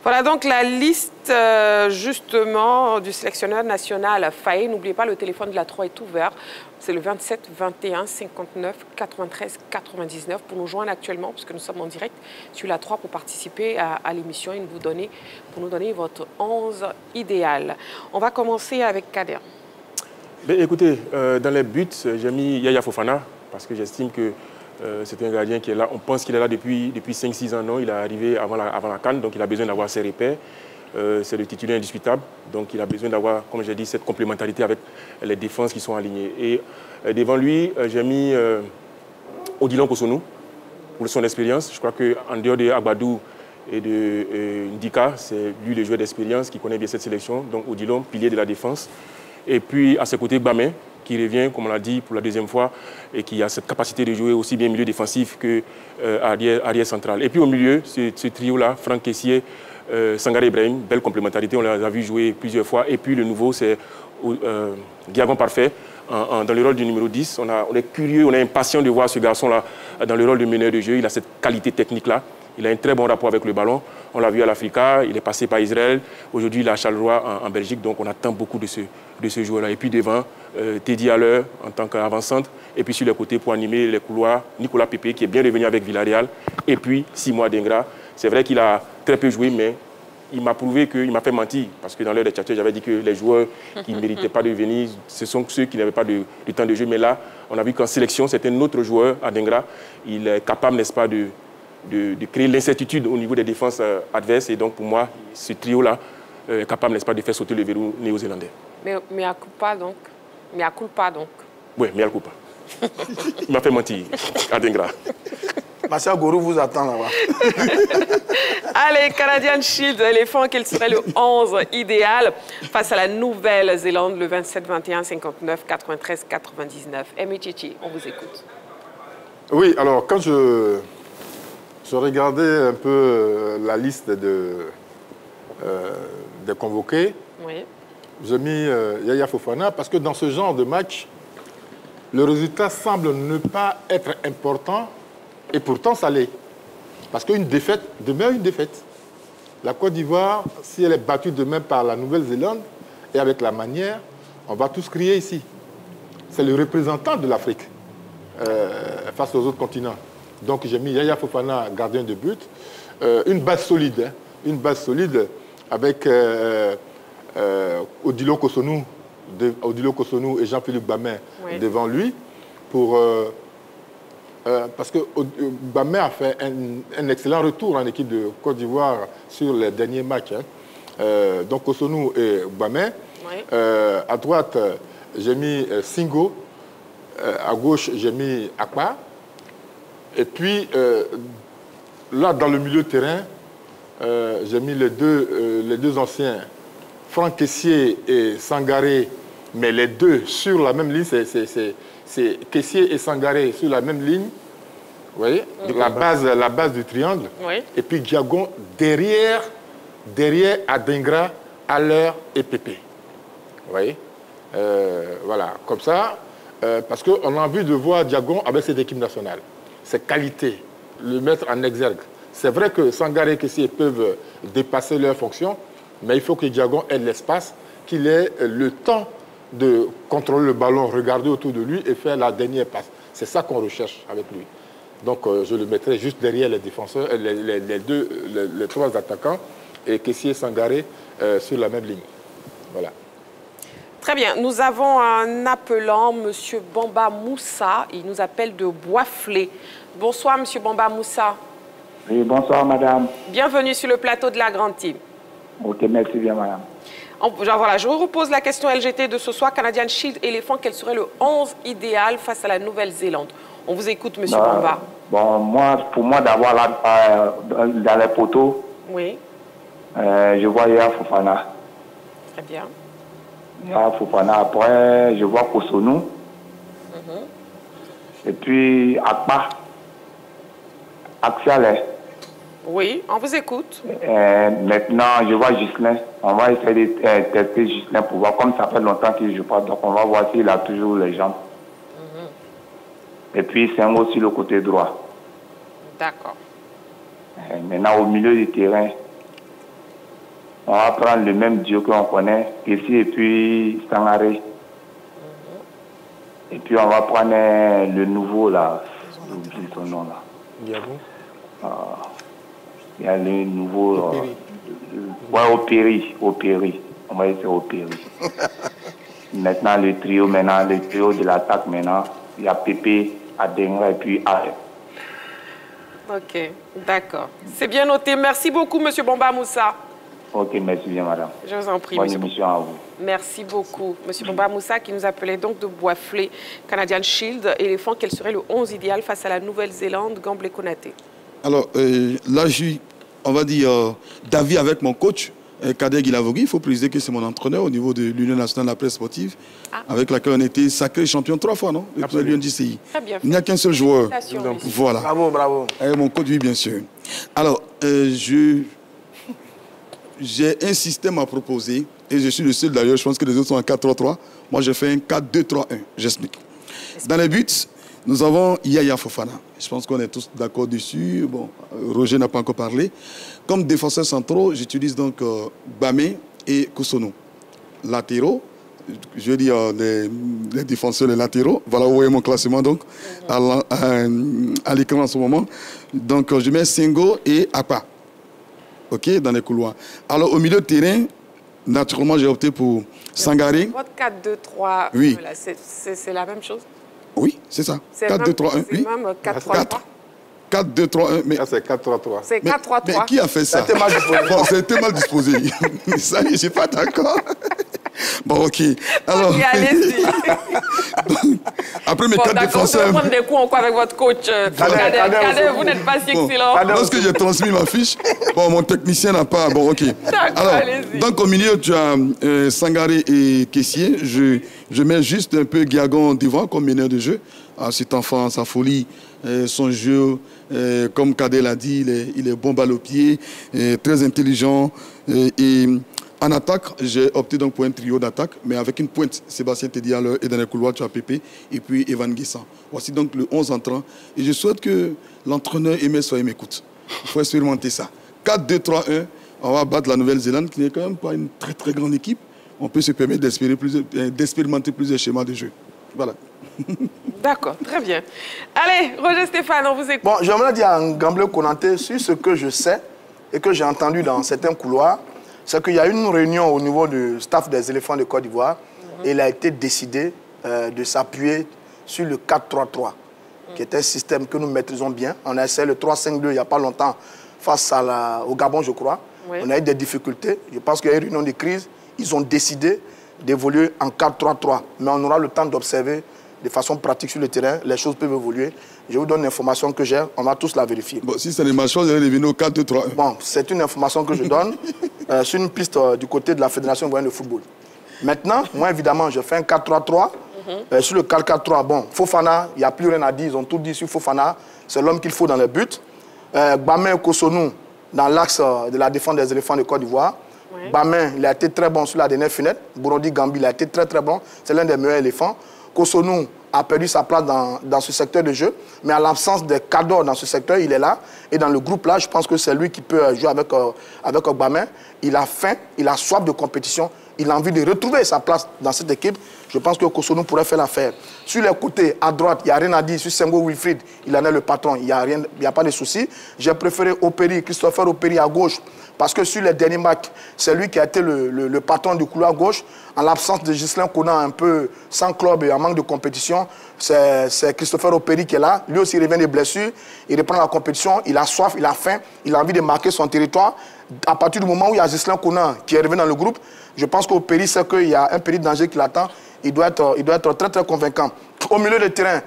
Voilà donc la liste justement du sélectionneur national Faye. N'oubliez pas, le téléphone de la 3 est ouvert. C'est le 27 21 59 93 99 pour nous joindre actuellement, puisque nous sommes en direct sur la 3 pour participer à l'émission et pour nous donner votre 11 idéal. On va commencer avec Kader. Écoutez, dans les buts, j'ai mis Yaya Fofana parce que j'estime que c'est un gardien qui est là. On pense qu'il est là depuis 5-6 ans. Non, il est arrivé avant la CAN, donc il a besoin d'avoir ses repères. C'est le titulaire indiscutable. Donc il a besoin d'avoir, comme j'ai dit, cette complémentarité avec les défenses qui sont alignées. Et devant lui, j'ai mis Odilon Kosonou pour son expérience. Je crois qu'en dehors de Agbadou et de Ndika, c'est lui le joueur d'expérience qui connaît bien cette sélection. Donc Odilon, pilier de la défense. Et puis à ses côtés, Gbamin, qui revient, comme on l'a dit, pour la deuxième fois, et qui a cette capacité de jouer aussi bien milieu défensif que arrière central. Et puis au milieu, ce trio-là, Franck Kessié, Sangaré Ibrahim, belle complémentarité, on les a vu jouer plusieurs fois. Et puis le nouveau, c'est Guillagon Parfait, dans le rôle du numéro 10. On est curieux, on est impatient de voir ce garçon-là dans le rôle de meneur de jeu. Il a cette qualité technique-là. Il a un très bon rapport avec le ballon. On l'a vu à l'Africa, il est passé par Israël. Aujourd'hui, il est à Charleroi en Belgique. Donc, on attend beaucoup de ce joueur-là. Et puis devant, Teddy Haller en tant qu'avant-centre. Et puis sur le côté, pour animer les couloirs, Nicolas Pépé, qui est bien revenu avec Villarreal. Et puis Simon Adengra. C'est vrai qu'il a très peu joué, mais il m'a prouvé qu'il m'a fait mentir. Parce que dans l'heure des tchatchers, j'avais dit que les joueurs qui ne méritaient pas de venir, ce sont ceux qui n'avaient pas de temps de jeu. Mais là, on a vu qu'en sélection, c'est un autre joueur, Adengra. Il est capable, n'est-ce pas, de créer l'incertitude au niveau des défenses adverses. Et donc, pour moi, ce trio-là est capable, n'est-ce pas, de faire sauter le verrou néo-zélandais. Mais à culpa, donc. Mais à culpa, donc. Oui, mais à culpa. Il m'a fait mentir, Adengra. Marcia Gourou vous attend là-bas. Allez, Canadian Shield, éléphant, quel serait le 11 idéal face à la Nouvelle-Zélande, le 27 21 59 93 99. Aimé Tchétché, on vous écoute. Oui, alors quand je regardais un peu la liste des convoqués, oui. j'ai mis Yaya Fofana parce que dans ce genre de match, le résultat semble ne pas être important et pourtant ça l'est. Parce qu'une défaite demeure une défaite. La Côte d'Ivoire, si elle est battue demain par la Nouvelle-Zélande et avec la manière, on va tous crier ici. C'est le représentant de l'Afrique face aux autres continents. Donc j'ai mis Yaya Fofana, gardien de but. Une base solide, hein, une base solide avec Odilo Kosonou et Jean-Philippe Bamé devant lui. Parce que Bamé a fait un excellent retour en équipe de Côte d'Ivoire sur les derniers matchs. Hein. Donc Kosonou et Bamé. À droite, j'ai mis Singo. À gauche, j'ai mis Akpa. Et puis, là, dans le milieu de terrain, j'ai mis les deux anciens, Franck Kessié et Sangaré, mais les deux sur la même ligne, c'est Kessié et Sangaré sur la même ligne. Vous voyez, la base du triangle. Et puis Diagon derrière Adingra, Haller et Pépé. Vous voyez, voilà, comme ça, parce qu'on a envie de voir Diagon avec cette équipe nationale. Ses qualités, le mettre en exergue. C'est vrai que Sangaré et Kessié peuvent dépasser leurs fonctions, mais il faut que Diagon ait l'espace, qu'il ait le temps de contrôler le ballon, regarder autour de lui et faire la dernière passe. C'est ça qu'on recherche avec lui. Donc je le mettrai juste derrière les défenseurs, les trois attaquants, et Kessié et Sangaré sur la même ligne. Voilà. Très bien. Nous avons un appelant, M. Bamba Moussa. Il nous appelle de Boisflé. Bonsoir, M. Bamba Moussa. Oui, bonsoir, madame. Bienvenue sur le plateau de la Grande Team. Ok, merci bien, madame. Voilà, je vous repose la question LGT de ce soir. Canadian Shield éléphant, quel serait le 11 idéal face à la Nouvelle-Zélande? On vous écoute, M. Bamba. Bon, pour moi, d'avoir dans les poteaux, oui. Je vois Yaya Fofana. Très bien. Yaya Fofana. Après, je vois Kosonou. Et puis, Akpa. Axiale. Oui, on vous écoute. Maintenant, je vois Gislain. On va essayer de tester Gislain pour voir. Comme ça fait longtemps qu'il ne joue pas, donc on va voir s'il a toujours les jambes. Et puis, c'est aussi le côté droit. D'accord. Maintenant, au milieu du terrain, on va prendre le même Dieu qu'on connaît, ici, et puis Sangaré. Et puis, on va prendre le nouveau, là. J'oublie son nom, là. Il y a le nouveau... Opéry. On va essayer Opéry. Maintenant, le trio de l'attaque, maintenant, il y a Pépé, Adingra et puis Arrêt. Ok, d'accord. C'est bien noté. Merci beaucoup, M. Bamba Moussa. Ok, merci bien, madame. Je vous en prie, bonne monsieur. émission à vous. Merci beaucoup. M. Bamba Moussa qui nous appelait donc de Boisflé, Canadian Shield, éléphant, quel serait le 11 idéal face à la Nouvelle-Zélande, Gamblé Konaté? Alors, là, on va dire, d'avis avec mon coach, Kader Guilavogui. Il faut préciser que c'est mon entraîneur au niveau de l'Union nationale de la presse sportive, avec laquelle on était sacré champion 3 fois, non? Depuis l'UNDCI. Très bien. Il n'y a qu'un seul joueur. Voilà. Bravo, bravo. Et mon coach, oui, bien sûr. Alors, j'ai un système à proposer, et je suis le seul d'ailleurs, je pense que les autres sont en 4-3-3. Moi, j'ai fait un 4-2-3-1. J'explique. Dans les buts, nous avons Yaya Fofana. Je pense qu'on est tous d'accord dessus. Bon, Roger n'a pas encore parlé. Comme défenseurs centraux, j'utilise donc Bamé et Kosonou. Latéraux, je veux dire les défenseurs, les latéraux. Voilà, vous voyez mon classement donc à l'écran en ce moment. Donc, je mets Singo et Apa. OK, dans les couloirs. Alors, au milieu de terrain, naturellement, j'ai opté pour Sangaré. Votre 4-2-3, oui. Voilà, c'est la même chose? Oui, c'est ça. 4-2-3-1. C'est même 4-3-3. 4-2-3-1. Mais c'est 4-3-3. C'est 4-3-3. Mais qui a fait ça? C'était mal disposé. Bon, c'était mal disposé. Ça y est, je ne suis pas d'accord. Bon, OK. Alors, okay, allez-y. Après mes 4 défenseurs... Vous prendre des coups encore avec votre coach. Kader, vous n'êtes pas si excellent. Lorsque j'ai transmis ma fiche, bon, mon technicien n'a pas... Bon, OK. Alors, donc au milieu, tu as Sangaré et Kessié. Je mets juste un peu Diagon devant comme meneur de jeu. Cet enfant, sa folie, son jeu, comme Kader l'a dit, il est bon balle au pied, très intelligent et En attaque, j'ai opté donc pour un trio d'attaque, mais avec une pointe, Sébastien Tedi à l'heure, et dans les couloirs, tu as Pépé, et puis Evan Guessant. Voici donc le 11 entrant. Et je souhaite que l'entraîneur Aimé Soye m'écoute. Il faut expérimenter ça. 4-2-3-1, on va battre la Nouvelle-Zélande, qui n'est quand même pas une très très grande équipe. On peut se permettre d'expérimenter plusieurs schémas de jeu. Voilà. D'accord, très bien. Allez, Roger Stéphane, on vous écoute. Bon, j'aimerais dire à Ngamble Konaté sur ce que je sais et que j'ai entendu dans certains couloirs, c'est qu'il y a eu une réunion au niveau du staff des éléphants de Côte d'Ivoire et il a été décidé de s'appuyer sur le 4-3-3, qui est un système que nous maîtrisons bien. On a essayé le 3-5-2 il n'y a pas longtemps face au Gabon, je crois. Oui. On a eu des difficultés. Je pense qu'il y a eu une réunion de crise. Ils ont décidé d'évoluer en 4-3-3. Mais on aura le temps d'observer de façon pratique sur le terrain. Les choses peuvent évoluer. Je vous donne l'information que j'ai. On va tous la vérifier. Bon, si c'est une chose, elle est revenue au 4-2-3. Bon, c'est une information que je donne sur une piste du côté de la Fédération ivoirienne de football. Maintenant, moi, évidemment, je fais un 4-3-3. Sur le 4-4-3, bon, Fofana, il n'y a plus rien à dire. Ils ont tout dit sur Fofana. C'est l'homme qu'il faut dans le but. Bamin Kosonou, dans l'axe de la défense des éléphants de Côte d'Ivoire. Oui. Bamin, il a été très bon sur la dernière fenêtre. Burundi Gambi, il a été très très bon. C'est l'un des meilleurs éléphants. Kosonou a perdu sa place dans ce secteur de jeu. Mais à l'absence de Kador dans ce secteur, il est là. Et dans le groupe là, je pense que c'est lui qui peut jouer avec Bamin. Il a faim, il a soif de compétition. Il a envie de retrouver sa place dans cette équipe. Je pense que Kosonou pourrait faire l'affaire. Sur les côtés, à droite, il n'y a rien à dire. Sur Sengo Wilfried, il en est le patron. Il n'y a pas de souci. J'ai préféré Opéry, Christopher Opéry à gauche. Parce que sur les derniers matchs, c'est lui qui a été le patron du couloir gauche. En l'absence de Ghislain Konan, un peu sans club et en manque de compétition, c'est Christopher Opéry qui est là. Lui aussi, il revient des blessures. Il reprend la compétition. Il a soif, il a faim. Il a envie de marquer son territoire. À partir du moment où il y a Ghislain Konan qui est revenu dans le groupe, je pense qu'Opéry sait qu'il y a un péril de danger qui l'attend. Il doit être très très convaincant. Au milieu de terrain,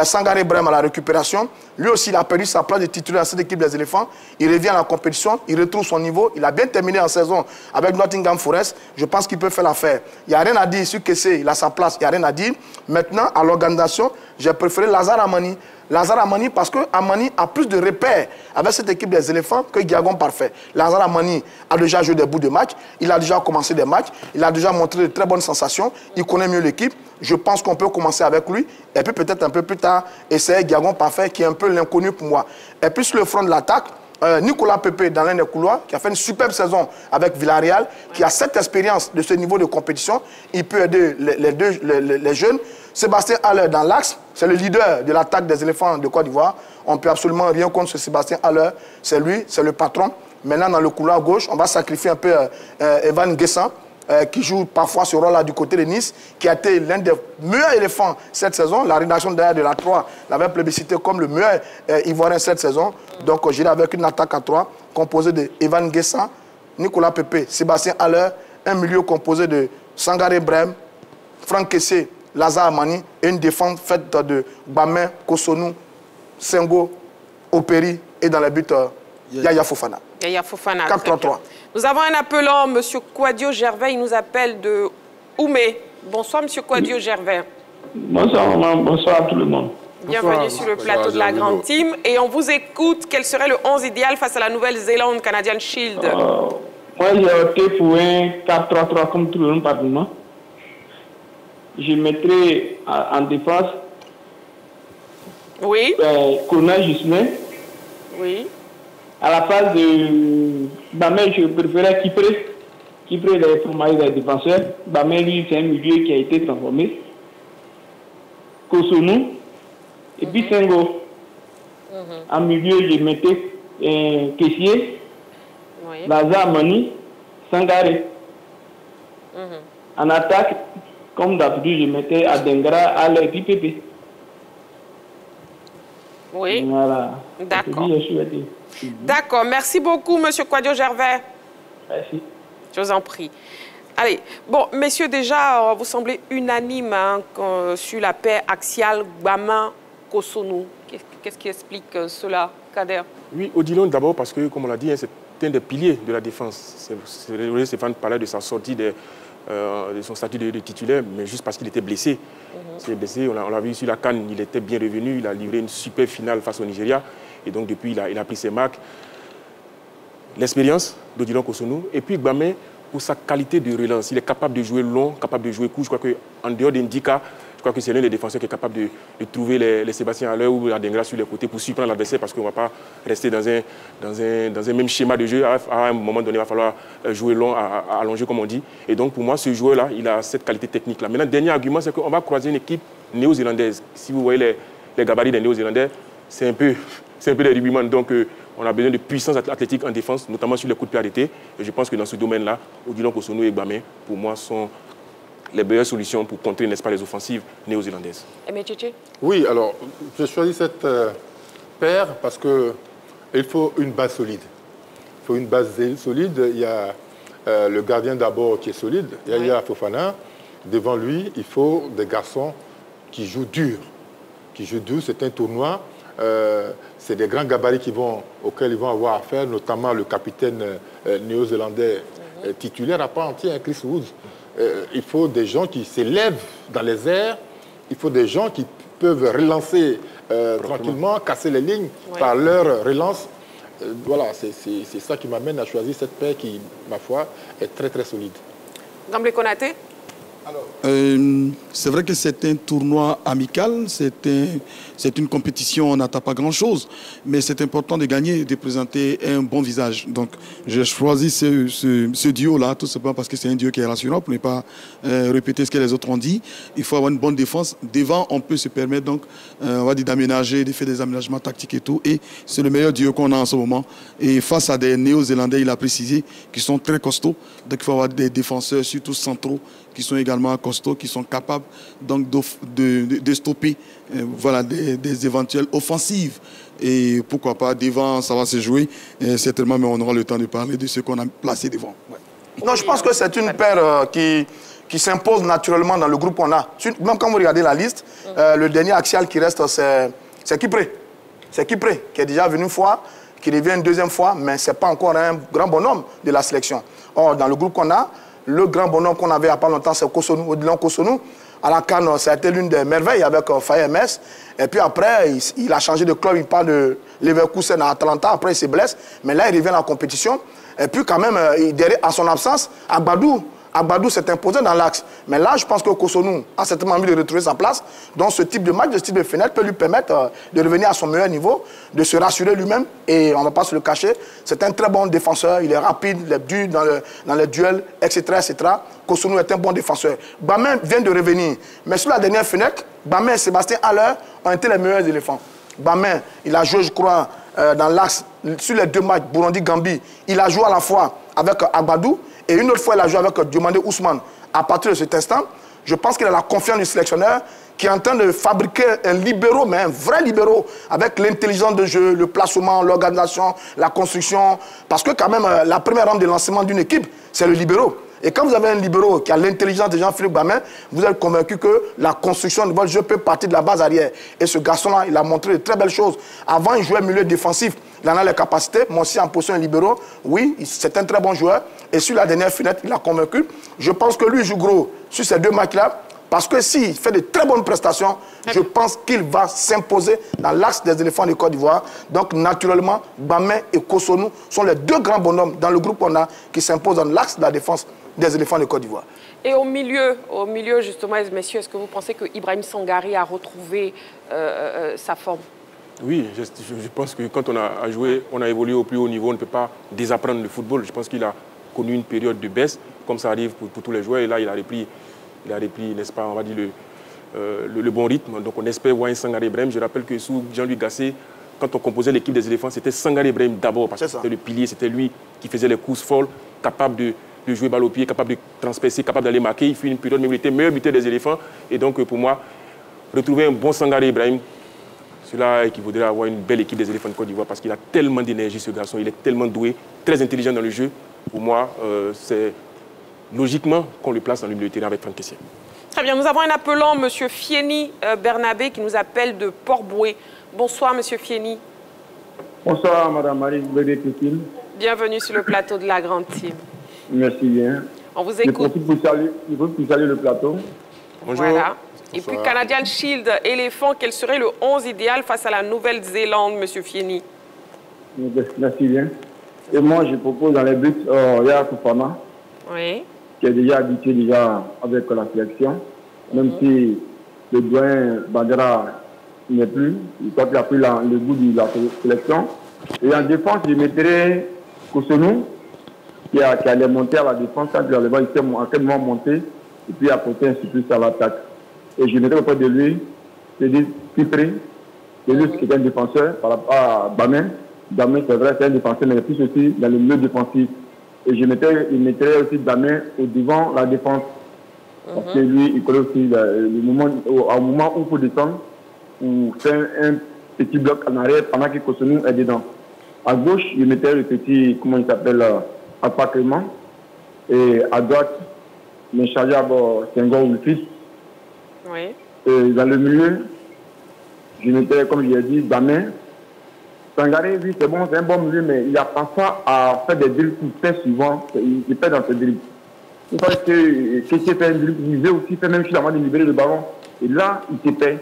Sangaré Brem à la récupération. Lui aussi, il a perdu sa place de titulaire dans cette équipe des éléphants. Il revient à la compétition, il retrouve son niveau. Il a bien terminé en saison avec Nottingham Forest. Je pense qu'il peut faire l'affaire. Il n'y a rien à dire sur Kessé, il a sa place, il n'y a rien à dire. Maintenant, à l'organisation, j'ai préféré Lazare Amani. Lazare Amani parce que Amani a plus de repères avec cette équipe des éléphants que Diagon Parfait. Lazare Amani a déjà joué des bouts de match, il a déjà commencé des matchs, il a déjà montré de très bonnes sensations, il connaît mieux l'équipe. Je pense qu'on peut commencer avec lui et puis peut-être un peu plus tard essayer Diagon Parfait qui est un peu l'inconnu pour moi. Et puis sur le front de l'attaque, Nicolas Pepe dans l'un des couloirs, qui a fait une superbe saison avec Villarreal, qui a cette expérience de ce niveau de compétition, il peut aider les jeunes. Sébastien Haller dans l'axe, c'est le leader de l'attaque des éléphants de Côte d'Ivoire. On ne peut absolument rien contre ce Sébastien Haller, c'est lui, c'est le patron. Maintenant, dans le couloir gauche, on va sacrifier un peu Evan Guessant, qui joue parfois ce rôle-là du côté de Nice, qui a été l'un des meilleurs éléphants cette saison. La rédaction d'ailleurs de la 3 l'avait plébiscité comme le meilleur Ivoirien cette saison. Donc j'irai avec une attaque à 3 composée de Evan Guessant, Nicolas Pepe, Sébastien Haller, un milieu composé de Sangaré Brem, Franck Kessé, Lazare Amani et une défense faite de Bamin, Kosonou, Sengo, Opéry et dans les buts Yaya Fofana. Yaya Fofana. 4-3-3. Nous avons un appelant, M. Kouadio Gervais, il nous appelle de Oumé. Bonsoir, M. Kouadio Gervais. Bonsoir, maman. Bonsoir à tout le monde. Bienvenue sur le plateau de la Grande Team. Et on vous écoute. Quel serait le 11 idéal face à la Nouvelle-Zélande Canadian Shield? Moi, j'ai opté pour un 4-3-3 comme tout le monde pratiquement. Je mettrai en défense Konan Ghislain. Oui. À la phase de Bamin, je préférais Kipré les formations des défenseurs. Bamin, lui, c'est un milieu qui a été transformé. Kosonou. Et puis Sengo. En milieu, je mettais Kessier, Lazare Amani, Sangaré. En attaque, comme d'habitude, je mettais Adengara, Haller, puis Pépé. Oui. Voilà. D'accord. D'accord. Merci beaucoup, M. Kouadio Gervais. Merci. Je vous en prie. Allez, bon, messieurs, déjà, vous semblez unanimes sur la paix axiale Bamin-Kosonou. Qu'est-ce qui explique cela, Kader? Oui, Odilon d'abord parce que, comme on l'a dit, c'est un des piliers de la défense. Stéphane parlait de sa sortie de son statut de titulaire, mais juste parce qu'il était blessé. Il est blessé, on l'a vu sur la CAN, il était bien revenu, il a livré une super finale face au Nigeria. Et donc, depuis, il a pris ses marques. L'expérience d'Odilon Kosonou. Et puis, Bamin, pour sa qualité de relance. Il est capable de jouer long, capable de jouer court. Je crois qu'en dehors d'Indika, je crois que c'est l'un des défenseurs qui est capable de trouver les Sébastien Haller ou la Dengra sur les côtés pour surprendre l'adversaire, parce qu'on ne va pas rester dans un même schéma de jeu. À un moment donné, il va falloir jouer long, allonger comme on dit. Et donc pour moi, ce joueur-là, il a cette qualité technique-là. Maintenant, dernier argument, c'est qu'on va croiser une équipe néo-zélandaise. Si vous voyez les gabarits des néo-zélandais, c'est un peu des rugbyman. Donc on a besoin de puissance athlétique en défense, notamment sur les coups de pied arrêtés. Et je pense que dans ce domaine-là, Odilon Cossonu et Gbamé, pour moi, sont les meilleures solutions pour contrer, n'est-ce pas, les offensives néo-zélandaises. Oui, alors, j'ai choisi cette paire parce qu'il faut une base solide. Il faut une base solide. Il y a le gardien d'abord qui est solide, Yaya Fofana. Devant lui, il faut des garçons qui jouent dur. C'est un tournoi. C'est des grands gabarits auxquels ils vont avoir affaire, notamment le capitaine néo-zélandais titulaire à part entière, Chris Woods. Il faut des gens qui s'élèvent dans les airs. Il faut des gens qui peuvent relancer tranquillement, casser les lignes par leur relance. Voilà, c'est ça qui m'amène à choisir cette paire qui, ma foi, est très très solide. Gamble Konaté? C'est vrai que c'est un tournoi amical, c'est une compétition, on n'attend pas grand-chose, mais c'est important de gagner, de présenter un bon visage. Donc j'ai choisi ce duo-là, tout simplement parce que c'est un duo qui est rassurant, pour ne pas répéter ce que les autres ont dit. Il faut avoir une bonne défense. Devant, on peut se permettre donc, on va dire, d'aménager, de faire des aménagements tactiques et tout, et c'est le meilleur duo qu'on a en ce moment. Et face à des Néo-Zélandais, il a précisé, qui sont très costauds, donc il faut avoir des défenseurs, surtout centraux, qui sont également costauds, qui sont capables donc de stopper voilà, des éventuelles offensives. Et pourquoi pas, devant, ça va se jouer. Certainement, mais on aura le temps de parler de ce qu'on a placé devant. Ouais. Non, je pense que c'est une paire qui s'impose naturellement dans le groupe qu'on a. Même quand vous regardez la liste, le dernier axial qui reste, c'est Kipré. C'est Kipré, qui est déjà venu une fois, qui revient une deuxième fois, mais ce n'est pas encore un grand bonhomme de la sélection. Or, dans le groupe qu'on a, le grand bonhomme qu'on avait il n'y a pas longtemps, c'est Cossonu, Odilon Cossonu. À la CAN, ça a été l'une des merveilles avec Faye MS. Et puis après, il a changé de club. Il part de Leverkusen à Atalanta. Après, il se blesse. Mais là, il revient à la compétition. Et puis quand même, à son absence, Agbadou s'est imposé dans l'axe. Mais là, je pense que Cossonu a certainement envie de retrouver sa place. Donc ce type de match, ce type de fenêtre peut lui permettre de revenir à son meilleur niveau, de se rassurer lui-même. Et on ne va pas se le cacher. C'est un très bon défenseur. Il est rapide, il est dur dans les duels, etc. etc. Cossonu est un bon défenseur. Gbamé vient de revenir. Mais sur la dernière fenêtre, Gbamé et Sébastien Haller ont été les meilleurs éléphants. Gbamé, il a joué, je crois, dans l'axe, sur les deux matchs, Burundi-Gambie. Il a joué à la fois avec Agbadou. Et une autre fois, il a joué avec Diomandé Ousmane. À partir de cet instant, je pense qu'il a la confiance du sélectionneur qui est en train de fabriquer un libéraux, mais un vrai libéraux, avec l'intelligence de jeu, le placement, l'organisation, la construction. Parce que quand même, la première rampe de lancement d'une équipe, c'est le libéraux. Et quand vous avez un libéraux qui a l'intelligence de Jean-Philippe Gbamé, vous êtes convaincu que la construction de votre jeu peut partir de la base arrière. Et ce garçon-là, il a montré de très belles choses. Avant, il jouait milieu défensif. Il en a les capacités. Moi aussi, en position libéraux, oui, c'est un très bon joueur. Et sur la dernière fenêtre, il a convaincu. Je pense que lui, il joue gros sur ces deux matchs-là. Parce que s'il fait de très bonnes prestations, je pense qu'il va s'imposer dans l'axe des éléphants de Côte d'Ivoire. Donc, naturellement, Gbamé et Cossonu sont les deux grands bonhommes dans le groupe qu'on a qui s'imposent dans l'axe de la défense des éléphants de Côte d'Ivoire. Et au milieu justement, messieurs, est-ce que vous pensez que Ibrahim Sangari a retrouvé sa forme? Oui, je pense que quand on a joué, on a évolué au plus haut niveau, on ne peut pas désapprendre le football. Je pense qu'il a connu une période de baisse, comme ça arrive pour tous les joueurs. Et là, il a repris, n'est-ce pas, on va dire, le bon rythme. Donc on espère voir un Sangari Ibrahim. Je rappelle que sous Jean-Louis Gasset, quand on composait l'équipe des éléphants, c'était Sangari Ibrahim d'abord, parce que c'était le pilier, c'était lui qui faisait les courses folles, capable de jouer balle au pied, capable de transpercer, capable d'aller marquer. Il fut une période, mais il était meilleur buteur des éléphants. Et donc pour moi, retrouver un bon Sangari Ibrahim, cela équivaudrait à avoir une belle équipe des éléphants de Côte d'Ivoire, parce qu'il a tellement d'énergie, ce garçon, il est tellement doué, très intelligent dans le jeu. Pour moi, c'est logiquement qu'on le place dans le milieu de terrain avec Franck Kessié. Très bien, nous avons un appelant, M. Fieni Bernabé, qui nous appelle de Port-Boué. Bonsoir, M. Fieni. Bonsoir, Mme Marie Bédé-Pétine. Bienvenue sur le plateau de la Grande Team. Merci bien. On vous écoute. Je profite pour saluer le plateau. Bonjour. Voilà. Et puis, Canadian Shield, éléphant, quel serait le 11 idéal face à la Nouvelle-Zélande, M. Fieni? Merci bien. Et moi, je propose dans les buts Yaya Fofana. qui est déjà habitué avec la sélection. Même si le doyen Bandera n'est plus, il a pris le goût de la sélection. Et en défense, je mettrais Kosonou, qui allait monter à la défense, quand il allait à quel moment monter, et puis à côté, un surplus à l'attaque. Et je mettrais auprès de lui, c'est Cyprien, c'est lui qui est un défenseur par rapport à Bamin. Bamin, c'est vrai, c'est un défenseur, mais plus aussi dans le milieu défensif. Et il mettrait aussi Bamin au devant la défense. Parce que lui, il connaît aussi au moment où il faut descendre, ou faire un petit bloc en arrière pendant que Kosonou est dedans. À gauche, je mettrais le petit, comment il s'appelle, Alpha Clément. Et à droite, mes chargés à bord, Senghor ou le fils. Et dans le milieu, je mettrais, comme je l'ai dit, Bamin. Sangaré, oui, c'est bon, c'est un bon milieu, mais il a parfois à faire des drills très souvent. Il perd dans ce drill. Il pense que Kessie fait un drill, il veut aussi faire même finalement de libérer le ballon. Et là, il se perd.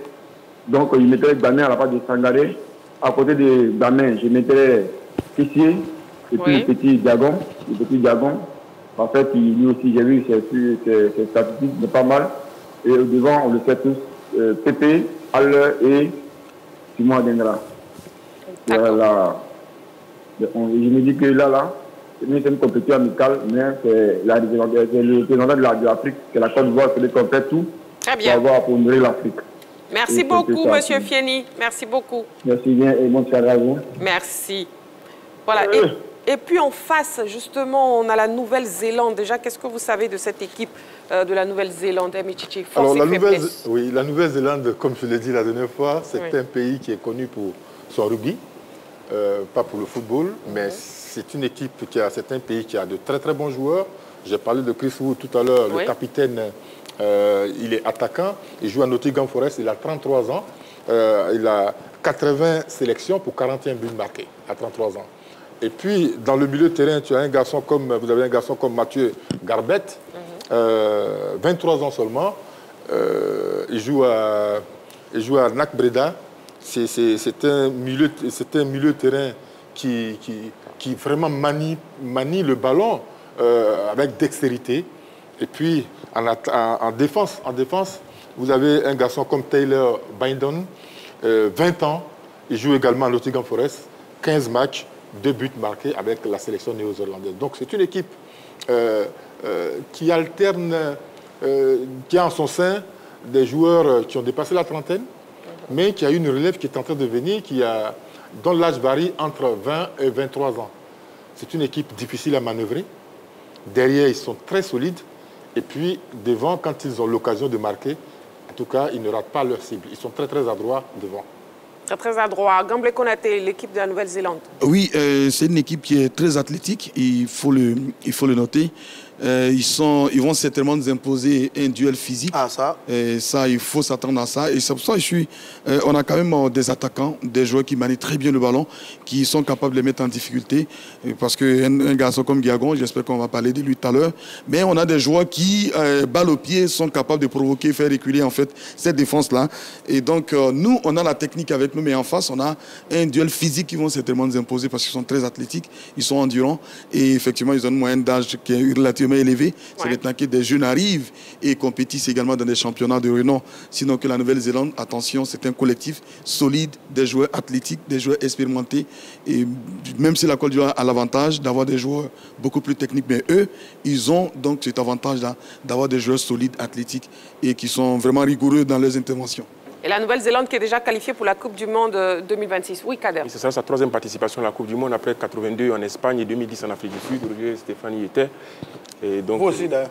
Donc, il mettrait Bamin à la part de Sangaré. À côté de Bamin, je mettrais Kessie et puis le petit Diagon. En fait, lui aussi, j'ai vu ses statistiques, mais pas mal. Et au devant, on le fait tous. Pépé, Haller et Simon Adingra. Je me dis que là, c'est une compétition amicale, mais c'est le représentant de l'Afrique, que la Côte d'Ivoire, c'est qu'on fait tout pour avoir pour nourrir l'Afrique. Merci beaucoup, Monsieur Fieni. Merci beaucoup. Merci bien et bonne soirée à vous. Merci. Voilà. Et puis en face, justement, on a la Nouvelle-Zélande. Déjà, qu'est-ce que vous savez de cette équipe de la Nouvelle-Zélande, Michichi? Alors, la Nouvelle-Zélande, comme je l'ai dit la dernière fois, c'est un pays qui est connu pour son rugby, pas pour le football, mais c'est une équipe c'est un pays qui a de très très bons joueurs. J'ai parlé de Chris Wood tout à l'heure, le capitaine, il est attaquant, il joue à Nottingham Forest, il a 33 ans, il a 80 sélections pour 41 buts marqués à 33 ans. Et puis, dans le milieu de terrain, vous avez un garçon comme Mathieu Garbett, 23 ans seulement. Il joue à NAC Breda. C'est un milieu de terrain qui vraiment manie le ballon avec dextérité. Et puis, en défense, vous avez un garçon comme Taylor Bindon, 20 ans. Il joue également à Nottingham Forest, 15 matchs. 2 buts marqués avec la sélection néo-zélandaise. Donc c'est une équipe qui alterne, qui a en son sein des joueurs qui ont dépassé la trentaine, mais qui a une relève qui est en train de venir, dont l'âge varie entre 20 et 23 ans. C'est une équipe difficile à manœuvrer. Derrière, ils sont très solides. Et puis, devant, quand ils ont l'occasion de marquer, en tout cas, ils ne ratent pas leur cible. Ils sont très, très adroits devant. Très adroit. Gamble Konaté, l'équipe de la Nouvelle-Zélande. Oui, c'est une équipe qui est très athlétique, il faut le noter. Ils vont certainement nous imposer un duel physique. Ah, ça. Et ça, il faut s'attendre à ça. Et c'est pour ça que on a quand même des attaquants, des joueurs qui manient très bien le ballon, qui sont capables de les mettre en difficulté. Parce qu'un garçon comme Diagon, j'espère qu'on va parler de lui tout à l'heure, mais on a des joueurs qui, balle au pied, sont capables de provoquer, faire reculer en fait cette défense-là. Et donc, nous, on a la technique avec nous, mais en face, on a un duel physique qui vont certainement nous imposer parce qu'ils sont très athlétiques, ils sont endurants et effectivement, ils ont une moyenne d'âge qui est relativement élevé. C'est maintenant que des jeunes arrivent et compétissent également dans des championnats de renom. Sinon que la Nouvelle-Zélande, attention, c'est un collectif solide, des joueurs athlétiques, des joueurs expérimentés. Et même si la Côte d'Ivoire a l'avantage d'avoir des joueurs beaucoup plus techniques, mais eux, ils ont donc cet avantage-là d'avoir des joueurs solides, athlétiques et qui sont vraiment rigoureux dans leurs interventions. Et la Nouvelle-Zélande qui est déjà qualifiée pour la Coupe du Monde 2026. Oui, Kader. C'est ça, sa troisième participation à la Coupe du Monde après 82 en Espagne et 2010 en Afrique du Sud. Roger Stéphane y était. Et donc, vous aussi, d'ailleurs.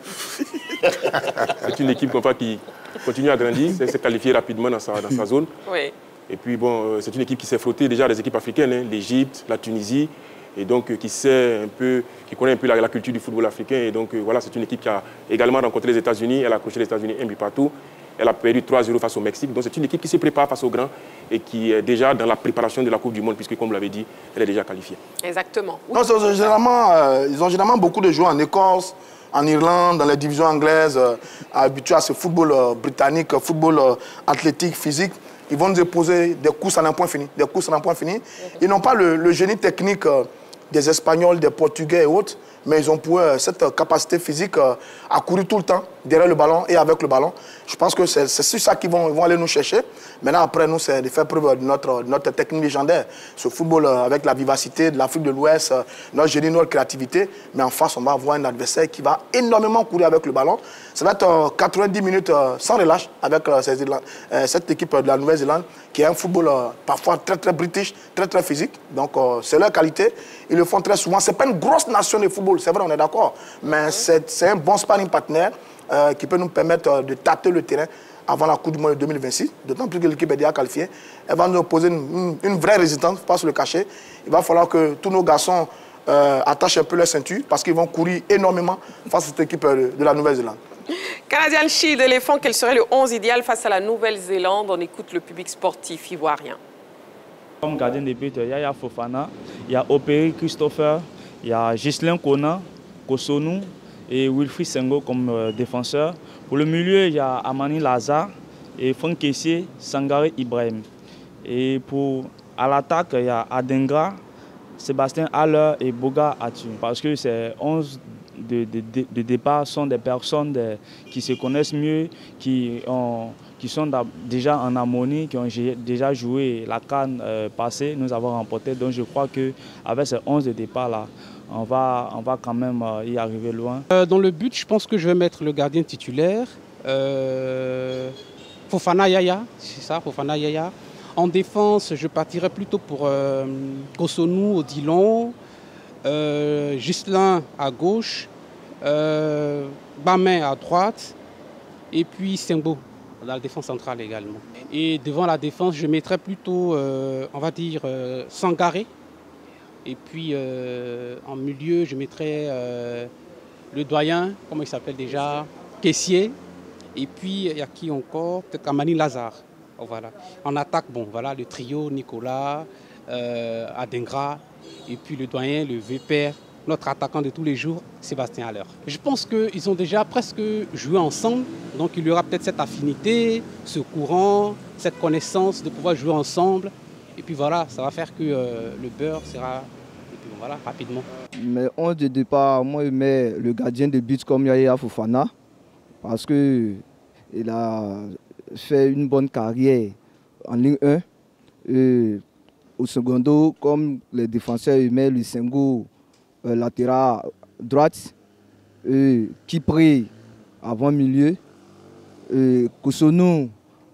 C'est une équipe qui continue à grandir, s'est qualifiée rapidement dans sa zone. Oui. Et puis, bon, c'est une équipe qui s'est frottée déjà à des équipes africaines, l'Égypte, la Tunisie, et donc qui connaît un peu la culture du football africain. Et donc, voilà, c'est une équipe qui a également rencontré les États-Unis. Elle a accroché les États-Unis un but partout. Elle a perdu 3-0 face au Mexique. Donc, c'est une équipe qui se prépare face aux grands et qui est déjà dans la préparation de la Coupe du Monde, puisque, comme vous l'avez dit, elle est déjà qualifiée. Exactement. Oui. Non, ils ont généralement beaucoup de joueurs en Écosse, en Irlande, dans les divisions anglaises, habitués à ce football britannique, football athlétique, physique. Ils vont nous poser des courses en un point fini. Ils n'ont pas le génie technique des Espagnols, des Portugais et autres. mais ils ont pour cette capacité physique à courir tout le temps, derrière le ballon et avec le ballon. Je pense que c'est sur ça qu'ils vont aller nous chercher. Maintenant, après, nous, c'est de faire preuve de notre technique légendaire. Ce football avec la vivacité de l'Afrique de l'Ouest, notre génie, notre créativité. Mais en face, on va avoir un adversaire qui va énormément courir avec le ballon. Ça va être 90 minutes sans relâche avec cette équipe de la Nouvelle-Zélande, qui est un football parfois très, très british, très, très physique. Donc, c'est leur qualité. Ils le font très souvent. Ce n'est pas une grosse nation de football, c'est vrai, on est d'accord. Mais c'est un bon sparring partenaire qui peut nous permettre de tâter le terrain avant la Coupe du Monde de 2026. D'autant plus que l'équipe est déjà qualifiée. Elle va nous opposer une vraie résistance, il ne faut pas se le cacher. Il va falloir que tous nos garçons attachent un peu leur ceinture parce qu'ils vont courir énormément face à cette équipe de la Nouvelle-Zélande. Canadian Shield éléphant, quel serait le 11 idéal face à la Nouvelle-Zélande? On écoute le public sportif ivoirien. Comme gardien de but, il y a Yaya Fofana, il y a Operi Christopher, il y a Ghislain Kona, Kosonou et Wilfried Senghor comme défenseur. Pour le milieu, il y a Amani Lazare et Franck Kessié, Sangaré Ibrahim. Et à l'attaque, il y a Adengra, Sébastien Haller et Boga Atu. Parce que ces 11 de départ sont des personnes qui se connaissent mieux, qui sont déjà en harmonie, qui ont déjà joué la CAN passée, nous avons remporté. Donc je crois qu'avec ces 11 de départ-là, on va quand même y arriver loin. Dans le but, je pense que je vais mettre le gardien titulaire, Fofana Yaya, c'est ça, Fofana Yaya. En défense, je partirais plutôt pour Kosonou, Odilon, Ghislain à gauche, Bamin à droite, et puis Senghor dans la défense centrale également. Et devant la défense, je mettrais plutôt, on va dire, Sangaré. Et puis en milieu, je mettrais le doyen, comment il s'appelle déjà, Kessié. Et puis il y a qui encore? Peut-être Amani Lazare. Oh, voilà. En attaque, bon, voilà, le trio, Nicolas, Adengra, et puis le doyen, le vieux père, notre attaquant de tous les jours, Sébastien Haller. Je pense qu'ils ont déjà presque joué ensemble, donc il y aura peut-être cette affinité, ce courant, cette connaissance de pouvoir jouer ensemble. Et puis voilà, ça va faire que le beurre sera, et puis voilà, rapidement. Mais 11 de départ, moi je mets le gardien de but comme Yaya Fofana, parce qu'il a fait une bonne carrière en Ligue 1. Et au secondo, comme les défenseurs, il met le Senghor latéral droite, Kipri avant-milieu, Kosonou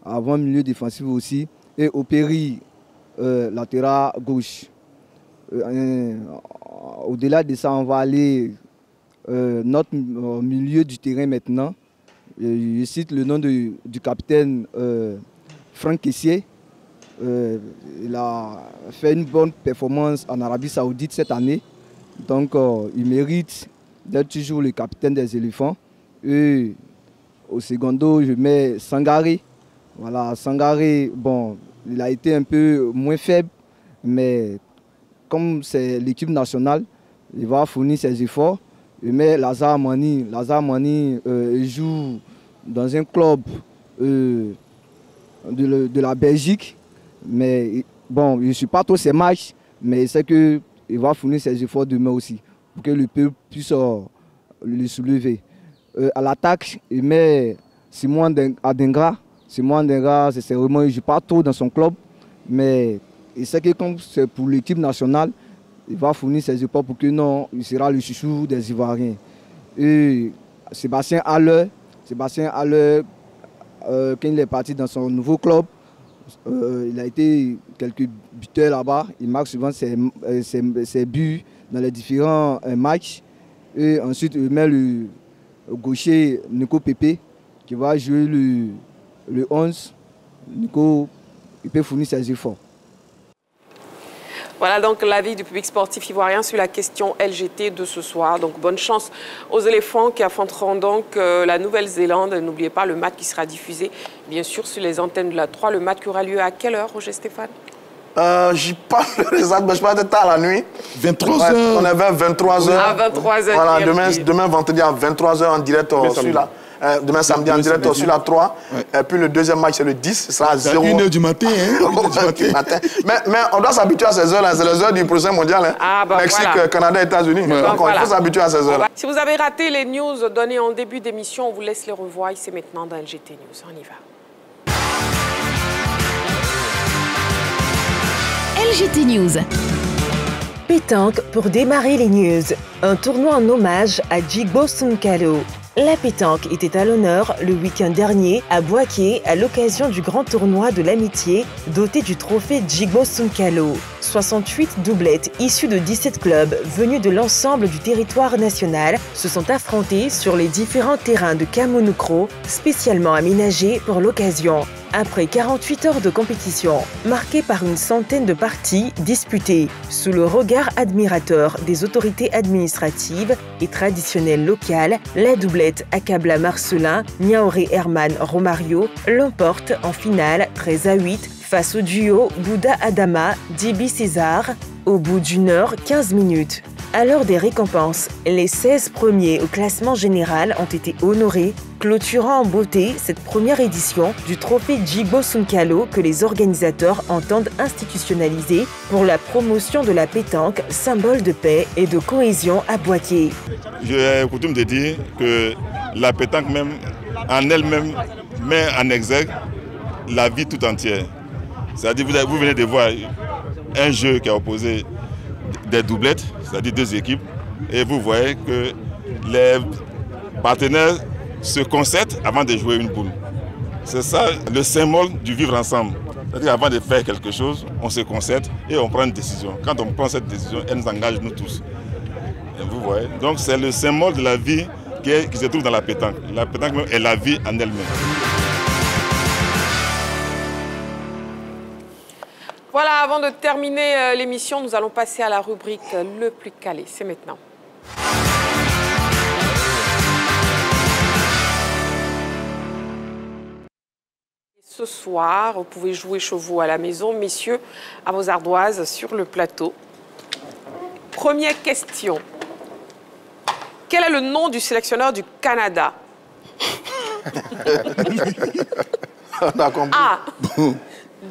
avant-milieu défensif aussi, et Operi latéral gauche. Au-delà de ça, on va aller notre milieu du terrain maintenant. Je cite le nom du capitaine Franck Kessié. Il a fait une bonne performance en Arabie Saoudite cette année. Donc il mérite d'être toujours le capitaine des éléphants. Et au secondo, je mets Sangaré. Voilà, Sangaré, bon, il a été un peu moins faible, mais comme c'est l'équipe nationale, il va fournir ses efforts. Je mets Lazare Mani. Lazare Mani joue dans un club de la Belgique. Mais bon, je ne suis pas trop ses matchs, mais c'est qu'il va fournir ses efforts demain aussi, pour que le peuple puisse le soulever. À l'attaque, il met Simon Adengra. Simon Adengra, c'est vraiment, il ne joue pas trop dans son club, mais il sait que comme c'est pour l'équipe nationale, il va fournir ses efforts pour que non, il sera le chouchou des Ivoiriens. Et Sébastien Haller, quand il est parti dans son nouveau club, il a été quelques buteurs là-bas. Il marque souvent ses buts dans les différents matchs. Et ensuite, il met le gaucher Nico Pépé qui va jouer le 11. Nico, il peut fournir ses efforts. Voilà donc l'avis du public sportif ivoirien sur la question LGT de ce soir. Donc bonne chance aux éléphants qui affronteront donc la Nouvelle-Zélande. N'oubliez pas le match qui sera diffusé bien sûr sur les antennes de la 3. Le match qui aura lieu à quelle heure, Roger Stéphane? J'y parle mais je parle de tard la nuit. 23h. On est vers 23h. À 23h. Voilà, demain vendredi à 23h en direct demain samedi en direct sur la 3. Et puis le deuxième match, c'est le 10. Ce sera à 0. 1h du matin. Mais on doit s'habituer à ces heures-là. C'est les heures du prochain mondial. Hein. Ah, bah, Mexique, voilà. Canada, États-Unis. Donc il faut s'habituer à ces heures-là. Si vous avez raté les news données en début d'émission, on vous laisse les revoir ici maintenant dans LGT News. On y va. LGT News. Pétanque pour démarrer les news. Un tournoi en hommage à Djibo Sounkalo. La pétanque était à l'honneur le week-end dernier à Bouaké à l'occasion du grand tournoi de l'amitié doté du trophée Djibo Sounkalo. 68 doublettes issues de 17 clubs venus de l'ensemble du territoire national se sont affrontés sur les différents terrains de Kamounokro spécialement aménagés pour l'occasion. Après 48 heures de compétition, marquée par une centaine de parties disputées, sous le regard admirateur des autorités administratives et traditionnelles locales, la doublette Akabla Marcelin, Niaoré Herman Romario l'emporte en finale 13-8 face au duo Bouddha Adama Dibi César au bout d'une heure 15 minutes. À l'heure des récompenses, les 16 premiers au classement général ont été honorés, clôturant en beauté cette première édition du trophée Djibo Sounkalo que les organisateurs entendent institutionnaliser pour la promotion de la pétanque, symbole de paix et de cohésion à Bouaké. J'ai coutume de dire que la pétanque même, en elle-même, met en exergue la vie tout entière. C'est-à-dire vous venez de voir un jeu qui a opposé des doublettes, c'est-à-dire deux équipes, et vous voyez que les partenaires se concertent avant de jouer une boule. C'est ça le symbole du vivre ensemble. C'est-à-dire qu'avant de faire quelque chose, on se concerte et on prend une décision. Quand on prend cette décision, elle nous engage nous tous. Et vous voyez, donc c'est le symbole de la vie qui se trouve dans la pétanque. La pétanque même est la vie en elle-même. Voilà, avant de terminer l'émission, nous allons passer à la rubrique Le plus calé. C'est maintenant. Ce soir, vous pouvez jouer chez vous à la maison, messieurs, à vos ardoises sur le plateau. Première question. Quel est le nom du sélectionneur du Canada? A.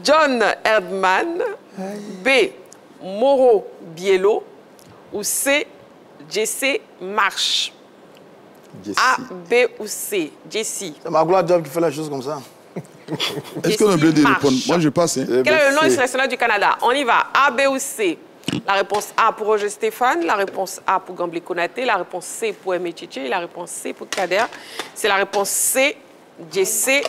John Erdmann, B. Mauro Biello ou C. Jesse Marsh. A, B ou C. Jesse. C'est Magloire Job qui fait la chose comme ça. Est-ce qu'on a oublié de répondre? Moi, je passe. Hein. Quel est le nom du sélectionneur du Canada? On y va. A, B ou C. La réponse A pour Roger Stéphane, la réponse A pour Gamblé Konaté, la réponse C pour Aimé Tchétché et la réponse C pour Kader. C'est la réponse C. Jesse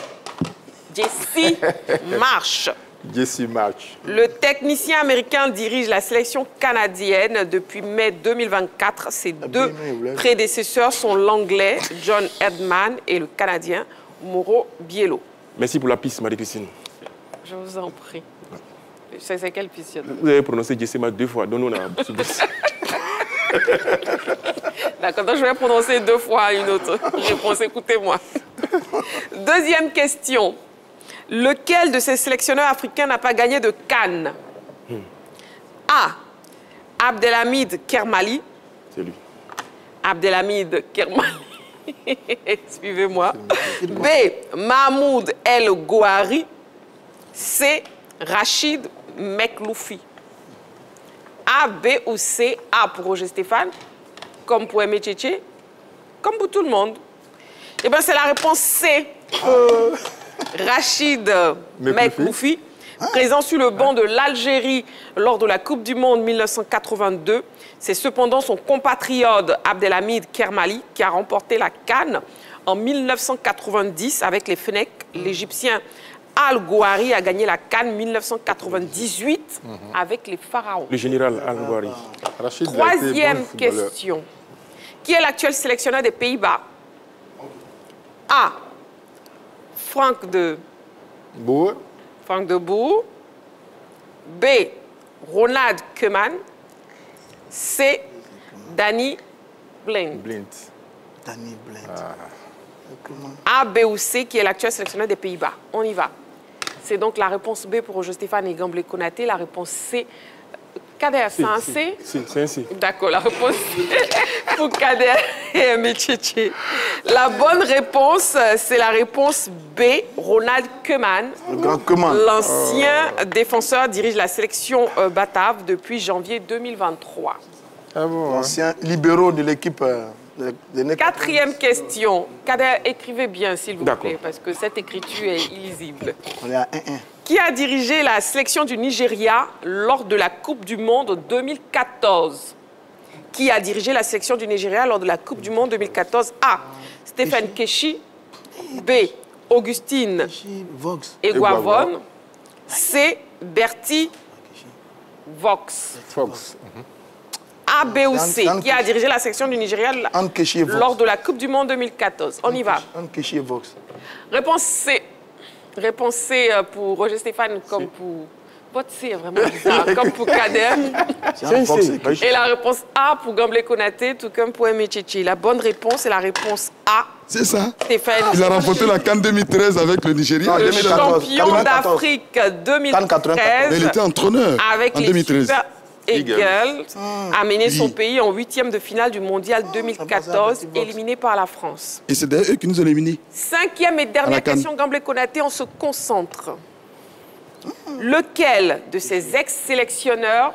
Marsh. Jesse Marsh. Le technicien américain dirige la sélection canadienne depuis mai 2024. Ses deux prédécesseurs sont l'anglais John Erdmann et le canadien Mauro Biello. Merci pour la piste, Marie-Christine. Je vous en prie. C'est quelle piste? Vous avez prononcé Jesse Marsh 2 fois. Donnons la D'accord, donc je vais prononcer 2 fois une autre réponse. Écoutez-moi. Deuxième question. Lequel de ces sélectionneurs africains n'a pas gagné de CAN? A. Abdelhamid Kermali. C'est lui. Abdelhamid Kermali. Suivez-moi. B. Mahmoud El Gouari. C. Rachid Mekloufi. A, B ou C. A pour Roger Stéphane, comme pour Aimé Tchétché, comme pour tout le monde. Eh bien, c'est la réponse C. Rachid Mekloufi, présent sur le banc de l'Algérie lors de la Coupe du Monde 1982. C'est cependant son compatriote Abdelhamid Kermali qui a remporté la CAN en 1990 avec les Fennecs. L'Égyptien Al-Gouari a gagné la CAN 1998 avec les Pharaons. Le général Al-Gouari. Troisième question. Qui est l'actuel sélectionneur des Pays-Bas? A. Frank de Boer. B. Ronald Koeman. C. Danny Blind. Danny Blind. A, B ou C, qui est l'actuel sélectionneur des Pays-Bas. On y va. C'est donc la réponse B pour Roger Stéphane et Gamblé Konaté. La réponse C, Kader, c'est un C? Si, c'est un C. D'accord, la réponse pour Kader et Métchétché. La bonne réponse, c'est la réponse B, Ronald Koeman. Le grand Koeman. L'ancien défenseur dirige la sélection batave depuis janvier 2023. Ah bon, l'ancien libéraux de l'équipe. Quatrième question. Kader, écrivez bien, s'il vous plaît, parce que cette écriture est illisible. On est à 1-1. Qui a dirigé la sélection du Nigeria lors de la Coupe du Monde 2014? Qui a dirigé la sélection du Nigeria lors de la Coupe du Monde 2014? A. Stéphane Keshi. B. Augustine Eguavoen. C. Bertie Vox. A, B ou C. Qui a dirigé la sélection du Nigeria lors de la Coupe du Monde 2014? On y va. Réponse C. Réponse C pour Roger Stéphane, comme pour... Votre C est vraiment bizarre, comme pour Kader. Et la réponse A pour Gamble Konaté, tout comme pour Métchétché. La bonne réponse est la réponse A. C'est ça. Stéphane. Il a remporté la CAN 202013 avec le Nigeria. Le champion d'Afrique 2013. Mais il était entraîneur avec en 2013. Eagles a mené son pays en 8e de finale du mondial 2014, éliminé par la France. Et c'est d'ailleurs eux qui nous ont éliminés. 5e et dernière question, Gamble Konaté, on se concentre. Lequel de ces ex-sélectionneurs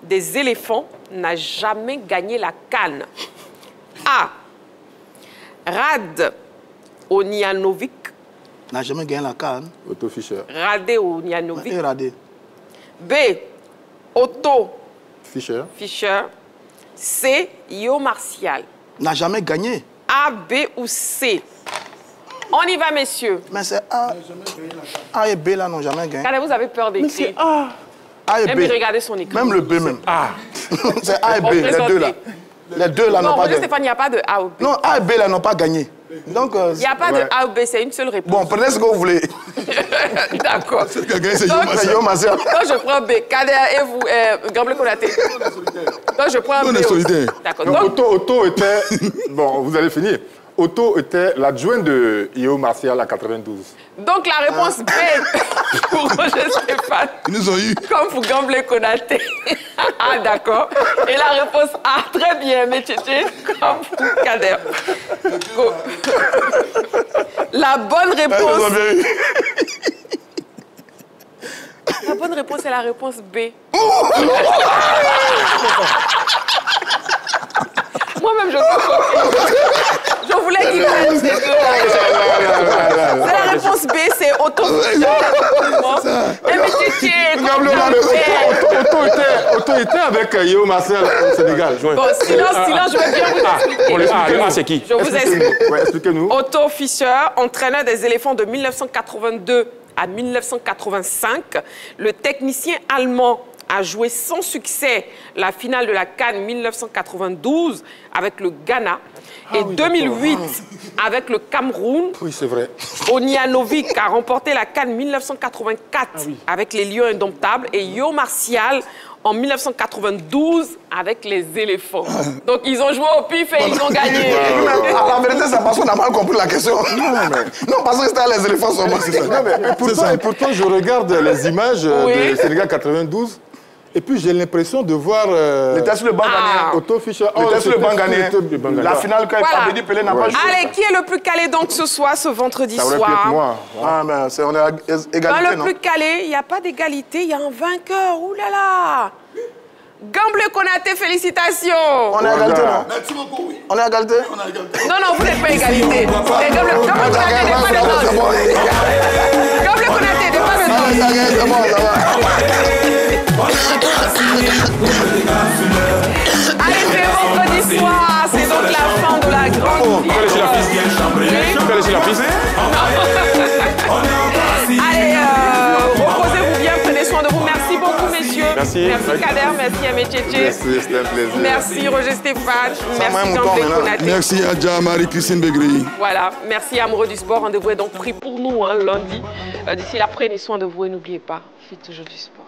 des éléphants n'a jamais gagné la CAN? A. Rad Onianovic. N'a jamais gagné la CAN. Otto Fischer. Rade Onianovic. B. Otto Fischer. C. Yo Martial. N'a jamais gagné. A, B ou C? On y va, messieurs. Mais c'est A et B là n'ont jamais gagné. Regardez, vous avez peur d'écrire. A et B. Même regardez son écrit. Même le B même. C'est A et B, les deux là. Les deux là n'ont pas gagné. Stéphane, il n'y a pas de A ou B. Non, A et B là n'ont pas gagné. Donc, il n'y a pas de A ou B, c'est une seule réponse. Bon, prenez ce que vous voulez. D'accord. C'est Yo Martial. Donc, je prends B. Kader et vous, Gamble Konaté. Donc, je prends B. D'accord. Donc, Otto était... Bon, vous allez finir. Otto était l'adjoint de Yo Martial à 92. Donc, la réponse B pour Roger Stéphane. Ils nous ont eu. Comme pour Gamble Konaté. Ah, d'accord. Et la réponse A, très bien, Métchétché, comme pour Kader. La bonne réponse... La bonne réponse est la réponse B. Moi-même, je voulais qu'il prenne ces deux-là. C'est la réponse B, c'est Otto. Otto était avec Yo Martial au Sénégal. Bon, silence, je vais bien vous expliquer. C'est qui? Je vous explique. Expliquez-nous. Otto Fischer, entraîneur des éléphants de 1982 à 1985, le technicien allemand a joué sans succès la finale de la CAN 1992 avec le Ghana et 2008 avec le Cameroun. Oui, c'est vrai. Onianovic a remporté la CAN 1984 avec les Lions indomptables et Yo Martial en 1992 avec les éléphants. Donc, ils ont joué au pif et ils ont gagné. La vérité, c'est parce qu'on n'a pas compris la question. Non, parce que c'était les éléphants seulement. Et pourtant, je regarde les images de Sénégal 92. Et puis j'ai l'impression de voir... Le test sur le banc ghanéen. Otto Fischer. Le test sur le banc ghanéen. La finale, quand Abedi Pelé n'a pas joué. Allez, qui est le plus calé donc ce soir, ce vendredi soir? Ça aurait pu être moi. Ah, mais on est à égalité, le plus calé, il n'y a pas d'égalité, il y a un vainqueur. Ouh là là! Gamble Konaté, félicitations! On est à égalité, non? Merci beaucoup, oui. On est à égalité? Non, vous n'êtes pas égalité. Gamble Konaté n'est pas de danse. Gamble Konaté n'est pas de danse. C'est bon, ça va. Allez, c'est vendredi soir, c'est donc la fin de la grande vie. Allez, reposez-vous bien, prenez soin de vous. Merci beaucoup, messieurs. Merci. Merci Kader, merci à Métchétché. Merci, c'était un plaisir. Merci Roger Stéphane. Merci Gamble Konaté. Merci Adja Marie-Christine Begri. Voilà, merci Amoureux du sport. Rendez-vous est donc pris pour nous lundi. D'ici là, prenez soin de vous et n'oubliez pas, faites toujours du sport.